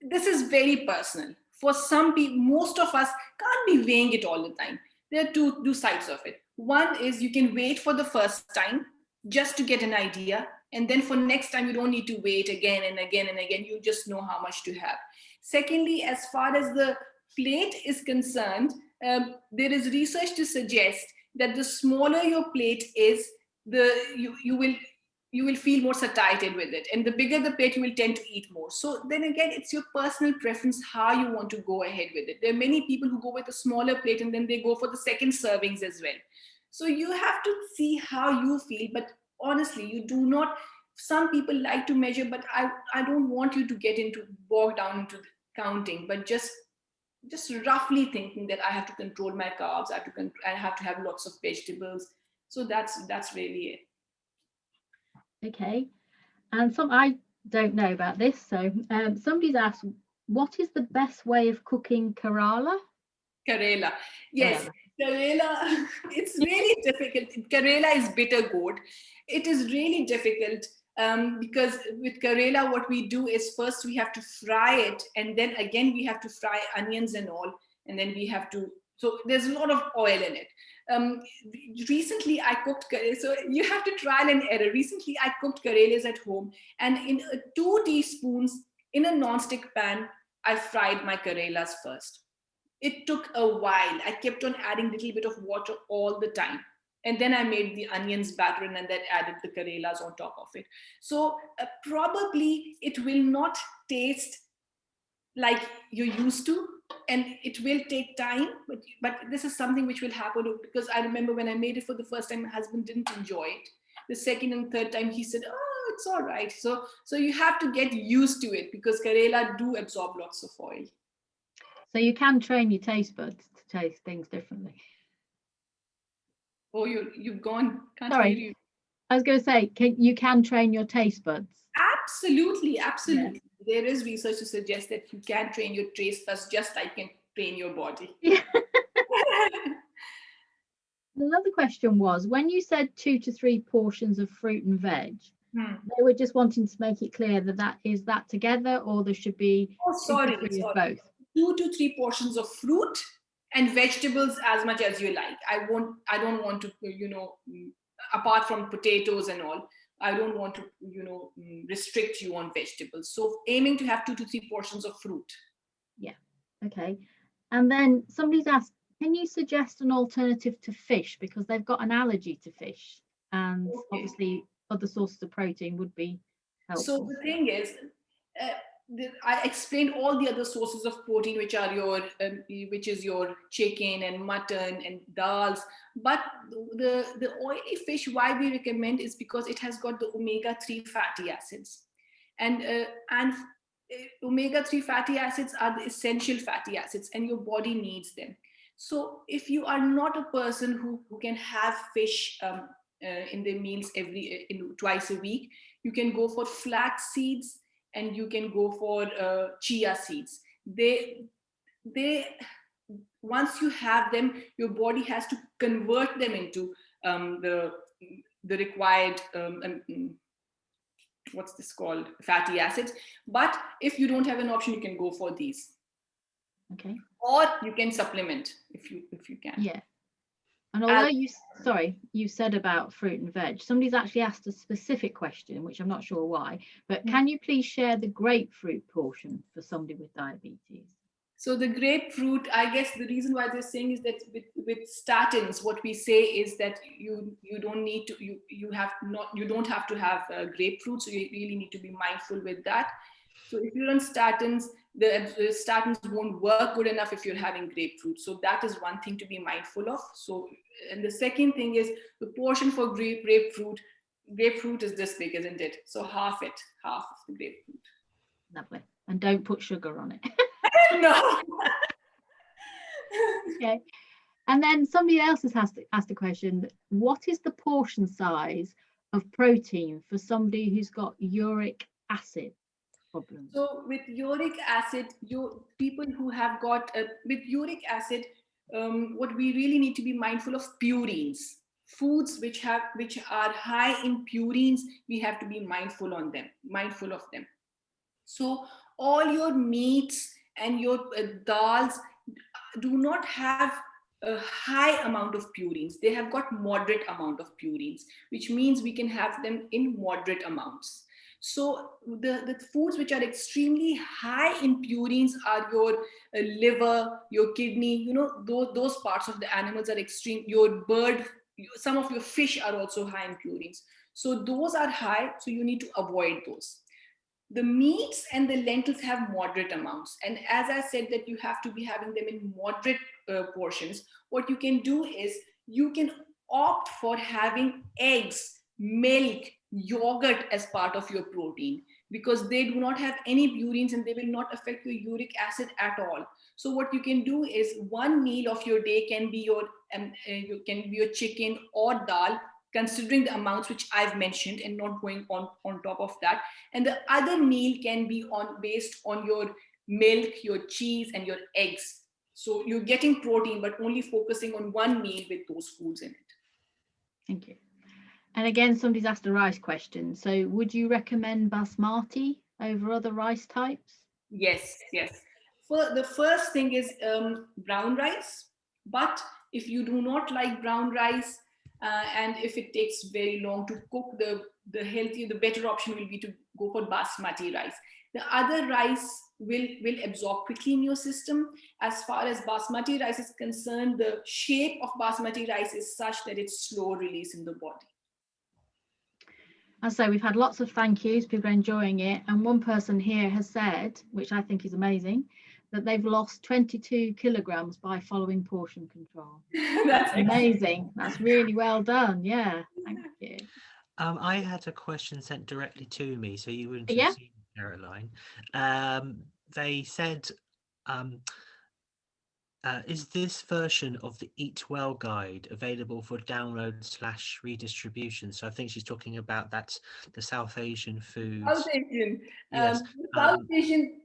this is very personal. For some people, most of us can't be weighing it all the time. There are two sides of it. One is you can weigh it for the first time, just to get an idea. And then for next time, you don't need to wait again and again and again. You just know how much to have. Secondly, as far as the plate is concerned, there is research to suggest that the smaller your plate is, you will feel more satiated with it. And the bigger the plate, you will tend to eat more. So then again, it's your personal preference how you want to go ahead with it. There are many people who go with a smaller plate and then they go for the second servings as well. So you have to see how you feel. But honestly, you do not, some people like to measure, but I don't want you to get into, bog down into the counting, but just roughly thinking that I have to control my carbs, I have to have lots of vegetables. So that's really it. Okay. And I don't know about this. So somebody's asked, what is the best way of cooking Kerala? Karela. Yes, Karela, it's really difficult. Karela is bitter gourd. It is really difficult because with Karela, what we do is first we have to fry it, and then again we have to fry onions and all, and then we have to, so there's a lot of oil in it. Recently I cooked, so you have to trial and error. Recently I cooked Karelas at home, and in 2 teaspoons in a non-stick pan, I fried my Karelas first. It took a while. I kept on adding a little bit of water all the time. And then I made the onions batter and then added the Karelas on top of it. So probably it will not taste like you're used to, and it will take time, but this is something which will happen, because I remember when I made it for the first time, my husband didn't enjoy it. The second and third time he said, oh, it's all right. So you have to get used to it, because Karela do absorb lots of oil. So you can train your taste buds to taste things differently. Oh, you've gone. Can't Sorry. hear you. I was going to say, you can train your taste buds. Absolutely. Yeah. There is research to suggest that you can train your taste buds just like you can train your body. Yeah. Another question was, when you said 2 to 3 portions of fruit and veg, they were just wanting to make it clear that is that together, or there should be 2 to 3 of both? 2 to 3 portions of fruit and vegetables as much as you like. I don't want to, apart from potatoes and all, I don't want to, restrict you on vegetables. So aiming to have 2 to 3 portions of fruit. Yeah. Okay. And then somebody's asked, can you suggest an alternative to fish, because they've got an allergy to fish, and obviously other sources of protein would be helpful. So the thing is, I explained all the other sources of protein, which are which is your chicken and mutton and dals. But the oily fish, why we recommend, is because it has got the omega-3 fatty acids, and omega-3 fatty acids are the essential fatty acids, and your body needs them. So if you are not a person who can have fish in their meals twice a week, you can go for flax seeds, and you can go for chia seeds. They once you have them, your body has to convert them into the required what's this called, fatty acids. But if you don't have an option, you can go for these. Okay. Or you can supplement if you can. Yeah. And although you said about fruit and veg, somebody's actually asked a specific question, which I'm not sure why, but can you please share the grapefruit portion for somebody with diabetes? So the grapefruit, I guess the reason why they're saying is that with statins, what we say is that you don't need to, you don't have to have grapefruit. So you really need to be mindful with that. So if you're on statins, the statins won't work good enough if you're having grapefruit. So that is one thing to be mindful of. So, and the second thing is the portion for grapefruit is this big, isn't it? So half of the grapefruit. Lovely. And don't put sugar on it. No. Okay. And then somebody else has asked a question. What is the portion size of protein for somebody who's got uric acid problems? So with uric acid, people who have got with uric acid, what we really need to be mindful of, purines. Foods which are high in purines, we have to be mindful of them. So all your meats and your dals do not have a high amount of purines. They have got moderate amount of purines, which means we can have them in moderate amounts. So the foods which are extremely high in purines are your liver, your kidney, you know, those parts of the animals are extreme. Your bird, some of your fish are also high in purines. So those are high, so you need to avoid those. The meats and the lentils have moderate amounts, and as I said that you have to be having them in moderate portions. What you can do is you can opt for having eggs, milk, yogurt as part of your protein, because they do not have any purines and they will not affect your uric acid at all. So what you can do is one meal of your day can be your can be your chicken or dal, considering the amounts which I've mentioned and not going on top of that. And the other meal can be on based on your milk, your cheese, and your eggs. So you're getting protein, but only focusing on one meal with those foods in it. Thank you. And again, somebody's asked a rice question. So would you recommend basmati over other rice types? Yes, yes. For the first thing is brown rice. But if you do not like brown rice, and if it takes very long to cook, the healthier, the better option will be to go for basmati rice. The other rice will absorb quickly in your system. As far as basmati rice is concerned, the shape of basmati rice is such that it's slow release in the body. And so we've had lots of thank yous, people are enjoying it. And one person here has said, which I think is amazing, that they've lost 22 kilograms by following portion control. That's amazing. That's really well done. Yeah, thank you. I had a question sent directly to me, so you wouldn't Yeah. have seen it, Caroline. They said, is this version of the Eat Well guide available for download / redistribution? So I think she's talking about that, the South Asian foods. South Asian. Yes. South Asian,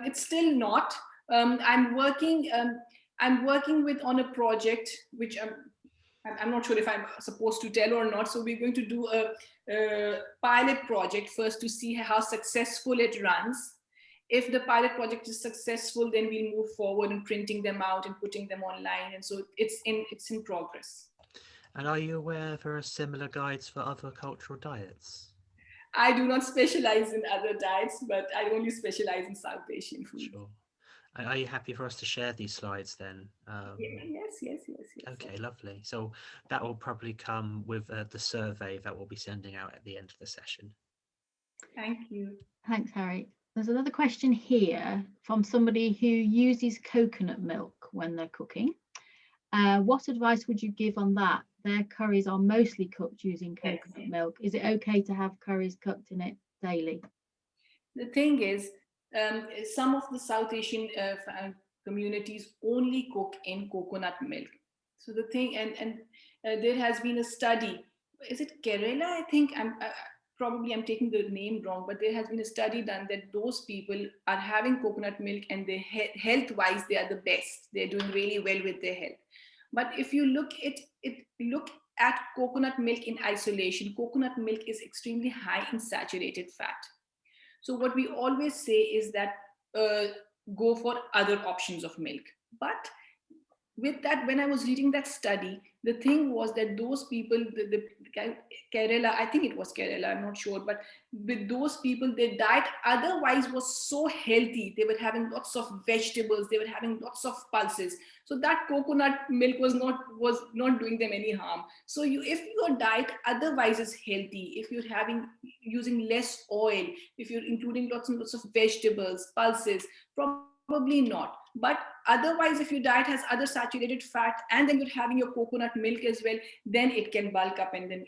it's still not. I'm working with on a project which I'm not sure if I'm supposed to tell or not. So we're going to do a pilot project first to see how successful it runs. If the pilot project is successful, then we'll move forward in printing them out and putting them online. And so it's in progress. And are you aware there are similar guides for other cultural diets? I do not specialize in other diets, but I only specialize in South Asian food. Sure. Are you happy for us to share these slides then? Yes. Okay, lovely. So that will probably come with the survey that we'll be sending out at the end of the session. Thank you. Thanks, Harry. There's another question here from somebody who uses coconut milk when they're cooking. What advice would you give on that? Their curries are mostly cooked using coconut milk. Is it okay to have curries cooked in it daily? The thing is, some of the South Asian communities only cook in coconut milk. So the thing, and there has been a study. Is it Kerala? I think I'm taking the name wrong, but there has been a study done that those people are having coconut milk and they health-wise they are the best. They're doing really well with their health. But if you look at coconut milk in isolation, coconut milk is extremely high in saturated fat. So what we always say is that go for other options of milk. But with that, when I was reading that study, the thing was that those people, the Kerala, I think it was Kerala, I'm not sure, but with those people, their diet otherwise was so healthy. They were having lots of vegetables, they were having lots of pulses. So that coconut milk was not doing them any harm. So if your diet otherwise is healthy, if you're using less oil, if you're including lots and lots of vegetables, pulses, probably not. But otherwise, if your diet has other saturated fat and then you're having your coconut milk as well, then it can bulk up and then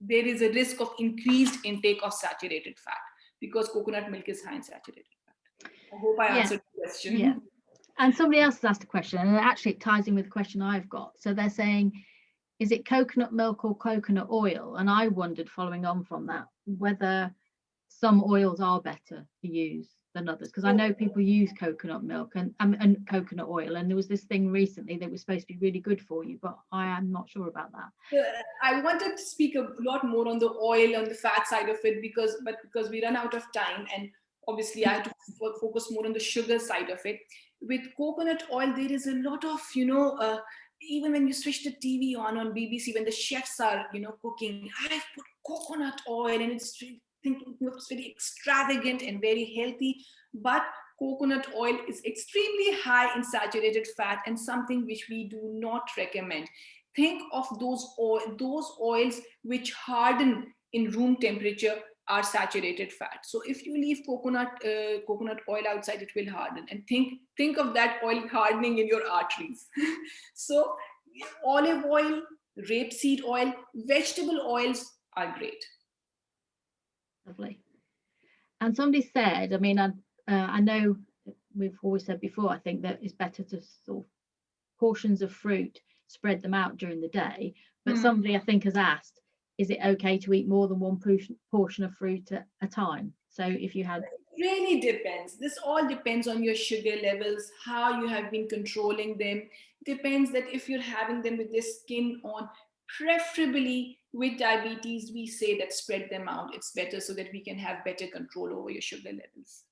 there is a risk of increased intake of saturated fat because coconut milk is high in saturated fat. I hope I answered the question. Yeah. And somebody else has asked a question, and actually it ties in with the question I've got. So they're saying, is it coconut milk or coconut oil? And I wondered, following on from that, whether some oils are better to use than others, because I know people use coconut milk and coconut oil, and there was this thing recently that was supposed to be really good for you, but I am not sure about that. I wanted to speak a lot more on the oil, on the fat side of it, because we run out of time. And obviously I have to focus more on the sugar side of it. With coconut oil, there is a lot of, even when you switch the TV on BBC, when the chefs are, cooking, I've put coconut oil, and it's thinking it's very extravagant and very healthy. But coconut oil is extremely high in saturated fat, and something which we do not recommend. Think of those oils which harden in room temperature are saturated fat. So if you leave coconut oil outside, it will harden. And think of that oil hardening in your arteries. So olive oil, rapeseed oil, vegetable oils are great. Lovely. And somebody said, I mean, I know we've always said before, I think that it's better to sort of portions of fruit, spread them out during the day. But somebody I think has asked, is it okay to eat more than one portion of fruit at a time? So if you had... It really depends. This all depends on your sugar levels, how you have been controlling them. Depends that if you're having them with their skin on, preferably with diabetes, we say that spread them out. It's better so that we can have better control over your sugar levels.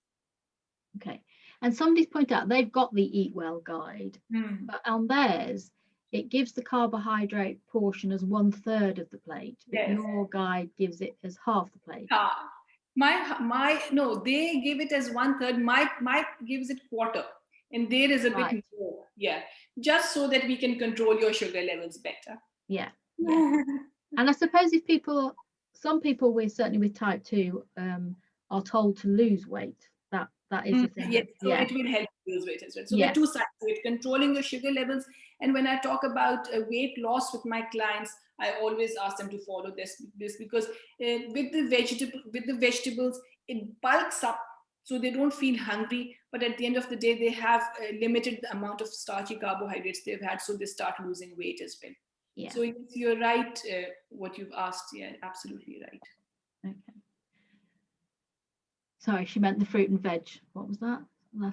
Okay. And somebody's pointed out they've got the Eat Well guide, but on theirs, it gives the carbohydrate portion as 1/3 of the plate. But your guide gives it as half the plate. No, they give it as 1/3. My gives it quarter, and there is a bit more. Yeah, just so that we can control your sugar levels better. Yeah. And I suppose if some people certainly with type 2 are told to lose weight, that is the thing. Yes, so it will help you lose weight as well. So there are two sides to it: controlling your sugar levels. And when I talk about weight loss with my clients, I always ask them to follow this because with the vegetables, it bulks up, so they don't feel hungry. But at the end of the day, they have a limited amount of starchy carbohydrates they've had, so they start losing weight as well. Yeah. So you're right. What you've asked, yeah, absolutely right. Okay. Sorry, she meant the fruit and veg. What was that?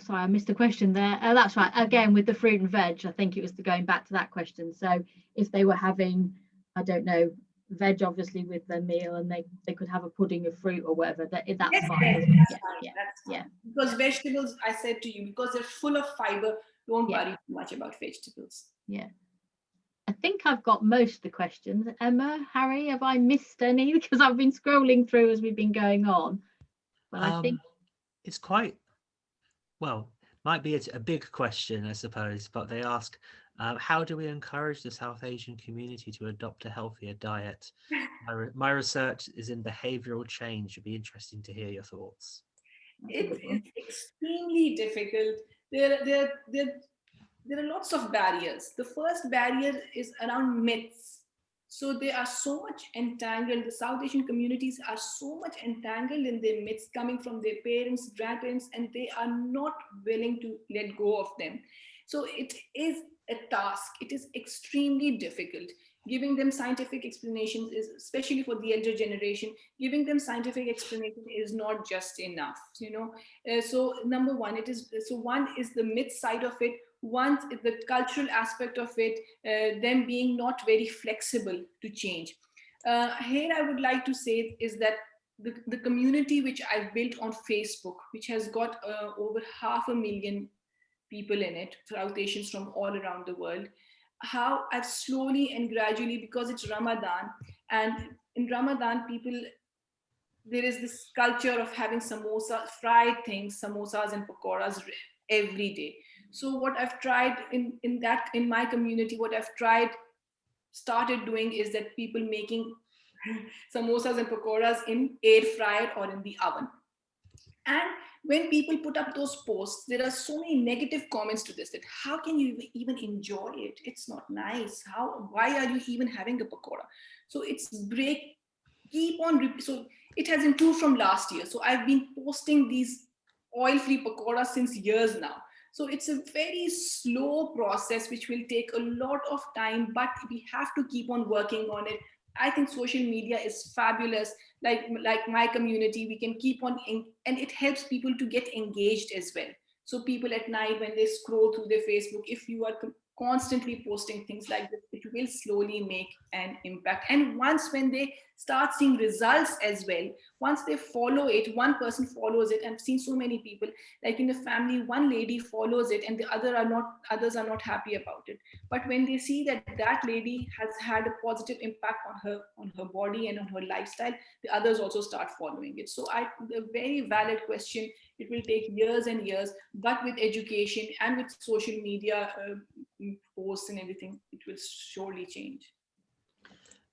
Sorry, I missed a question there. Oh, that's right. Again, with the fruit and veg, I think it was going back to that question. So if they were having, I don't know, veg obviously with their meal, and they could have a pudding of fruit or whatever, that's fine. That's fine. Because vegetables, I said to you, because they're full of fiber, don't worry too much about vegetables. Yeah. I think I've got most of the questions. Emma, Harry, have I missed any? Because I've been scrolling through as we've been going on. But I think it's quite, well, might be a big question, I suppose, but they ask, how do we encourage the South Asian community to adopt a healthier diet? My research is in behavioral change. It'd be interesting to hear your thoughts. It's extremely difficult. There are lots of barriers. The first barrier is around myths. So they are so much entangled. The South Asian communities are so much entangled in their myths coming from their parents, grandparents, and they are not willing to let go of them. So it is a task. It is extremely difficult. Giving them scientific explanations is, especially for the elder generation, giving them scientific explanation is not just enough, So number one, one is the myth side of it. One is the cultural aspect of it, them being not very flexible to change. Here I would like to say is that the community which I've built on Facebook, which has got over 500,000 people in it, South Asians from all around the world, how I've slowly and gradually, because it's Ramadan, and in Ramadan, there is this culture of having samosa, fried things, samosas and pakoras every day. So what I've tried in my community, what I've started doing is that people making samosas and pakoras in air fryer or in the oven. And when people put up those posts, there are so many negative comments to this, that how can you even enjoy it? It's not nice. Why are you even having a pakora? So so it has improved from last year. So I've been posting these oil-free pakoras since years now. So it's a very slow process, which will take a lot of time, but we have to keep on working on it. I think social media is fabulous. Like my community, we can keep on, and it helps people to get engaged as well. So people at night, when they scroll through their Facebook, if you are constantly posting things like this, it will slowly make an impact. And once when they start seeing results as well, once they follow it, one person follows it, I've seen so many people, like in the family, one lady follows it and the others are not happy about it. But when they see that that lady has had a positive impact on her body and on her lifestyle, the others also start following it. So a very valid question. It will take years and years, but with education and with social media posts and everything, it will surely change.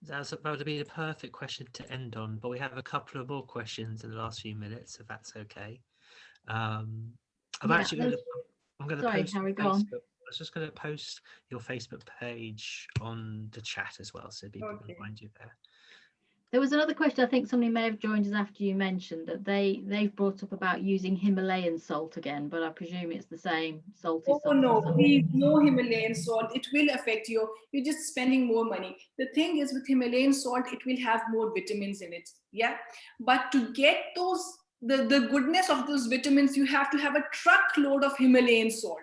That's about to be the perfect question to end on, but we have a couple of more questions in the last few minutes, if that's okay. I'm actually going to. I'm going to Sorry, post Harry, on go on. Facebook. I was just going to post your Facebook page on the chat as well, so people can find you there. There was another question. I think somebody may have joined us after you mentioned that they've brought up about using Himalayan salt again, but I presume it's the same salty salt. Oh no, please, no Himalayan salt. It will affect you. You're just spending more money. The thing is, with Himalayan salt, it will have more vitamins in it. Yeah. But to get the goodness of those vitamins, you have to have a truckload of Himalayan salt.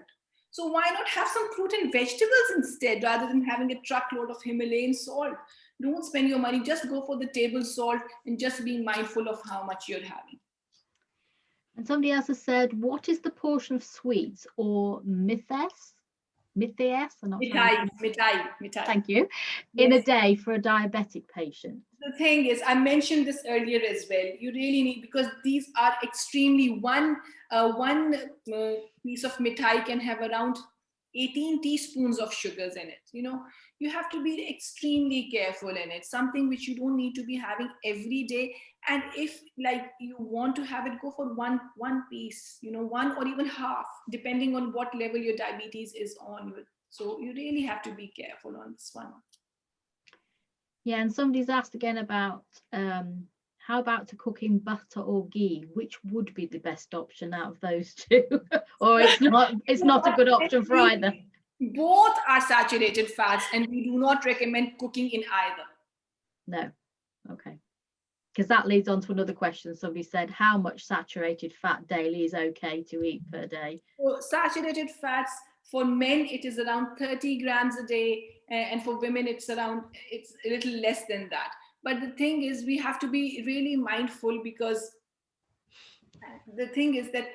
So why not have some fruit and vegetables instead, rather than having a truckload of Himalayan salt? Don't spend your money. Just go for the table salt and just be mindful of how much you're having. And somebody else has said, what is the portion of sweets or mithes? I'm not sure. Mithai. Thank you. In a day for a diabetic patient. The thing is, I mentioned this earlier as well. You really need, because these are extremely one piece of mithai can have around 18 teaspoons of sugars in it. You have to be extremely careful in it. Something which you don't need to be having every day. And if like you want to have it, go for one piece, one or even half, depending on what level your diabetes is on with. So you really have to be careful on this one. Yeah, and somebody's asked again about how about to cook in butter or ghee? Which would be the best option out of those two? Or it's not a good option for either. Both are saturated fats, and we do not recommend cooking in either. No. Okay. Because that leads on to another question. Somebody said, how much saturated fat daily is okay to eat per day? So saturated fats, for men, it is around 30 grams a day. And for women, it's a little less than that. But the thing is, we have to be really mindful, because the thing is that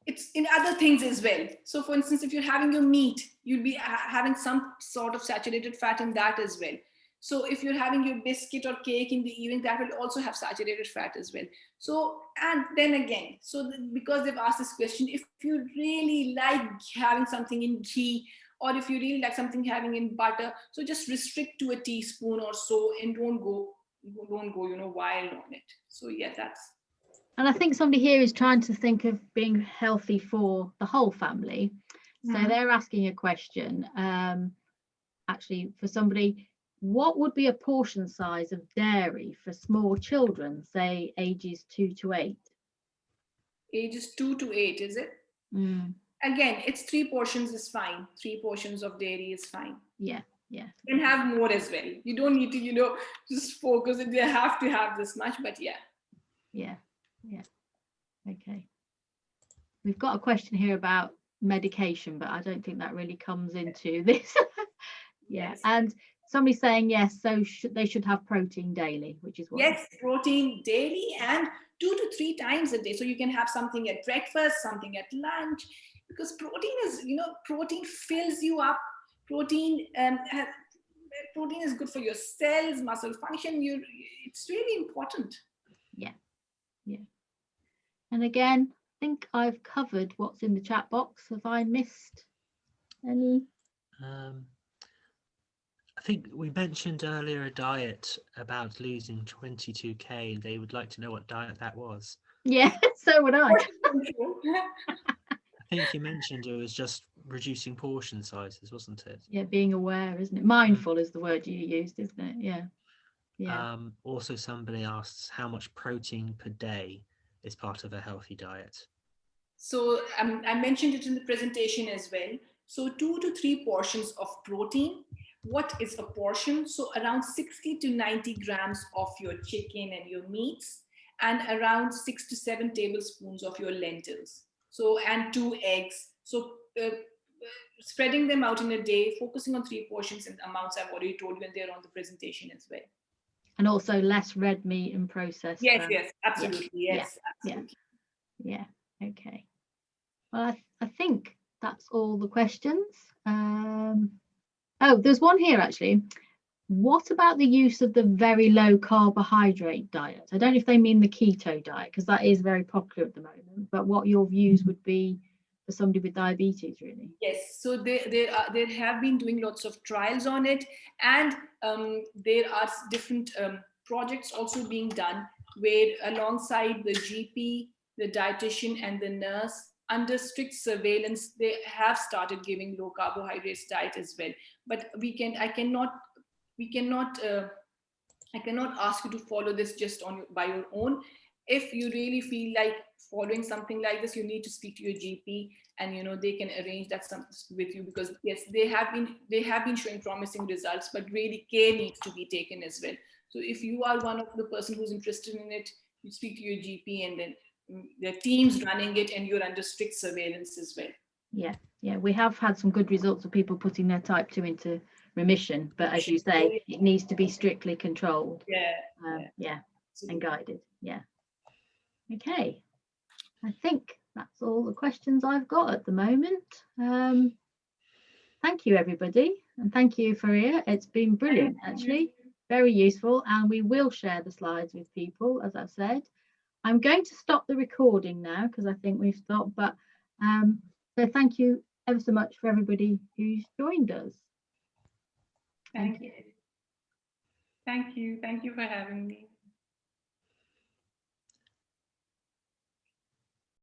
it's in other things as well. So for instance, if you're having your meat, you'll be having some sort of saturated fat in that as well. So if you're having your biscuit or cake in the evening, that will also have saturated fat as well. So, and then again, because they've asked this question, if you really like having something in ghee, or if you really like something having in butter, so just restrict to a teaspoon or so, and don't go wild on it. So yeah, that's. And I think somebody here is trying to think of being healthy for the whole family. So they're asking a question, actually for somebody, what would be a portion size of dairy for small children, say ages 2 to 8? Ages 2 to 8, is it? Again, it's 3 portions is fine. 3 portions of dairy is fine. Yeah. You can have more as well. You don't need to, just focus it. They have to have this much, but yeah. Yeah. Okay. We've got a question here about medication, but I don't think that really comes into this. Yes. And somebody's saying yes, so they should have protein daily, which is what. Yes, protein daily and 2 to 3 times a day. So you can have something at breakfast, something at lunch, because protein is, protein fills you up. Protein is good for your cells, muscle function. It's really important. Yeah. And again, I think I've covered what's in the chat box. Have I missed any? I think we mentioned earlier a diet about losing 22k. They would like to know what diet that was. Yeah, so would I. I think you mentioned it was just reducing portion sizes, wasn't it? Yeah, being aware, isn't it? Mindful is the word you used, isn't it? Yeah. Also, somebody asks how much protein per day is part of a healthy diet. So I mentioned it in the presentation as well. So 2 to 3 portions of protein. What is a portion? So around 60 to 90 grams of your chicken and your meats, and around 6 to 7 tablespoons of your lentils. So, and 2 eggs. So spreading them out in a day, focusing on 3 portions and amounts I've already told you, and they're on the presentation as well. And also less red meat and processed. Yes, yes, absolutely. Yeah, Yes, absolutely. Yeah. Okay. Well, I think that's all the questions. Oh, there's one here actually. What about the use of the very low carbohydrate diet? I don't know if they mean the keto diet, because that is very popular at the moment, but what your views would be for somebody with diabetes, really? Yes, so there have been doing lots of trials on it, and there are different projects also being done where alongside the GP, the dietitian, and the nurse, under strict surveillance, they have started giving low carbohydrates diet as well. But I cannot ask you to follow this just by your own. If you really feel like following something like this, you need to speak to your GP, and they can arrange that with you, because yes, they have been showing promising results, but really care needs to be taken as well. So if you are one of the person who's interested in it, you speak to your GP, and then the team's running it, and you're under strict surveillance as well. Yeah, we have had some good results of people putting their type 2 into remission, but as you say, it needs to be strictly controlled. And guided. Okay, I think that's all the questions I've got at the moment. Thank you, everybody, and thank you, Fareeha. It's been brilliant, actually, very useful, and we will share the slides with people, as I've said. I'm going to stop the recording now because I think we've stopped, but so thank you ever so much for everybody who's joined us. Thank you. Thank you for having me.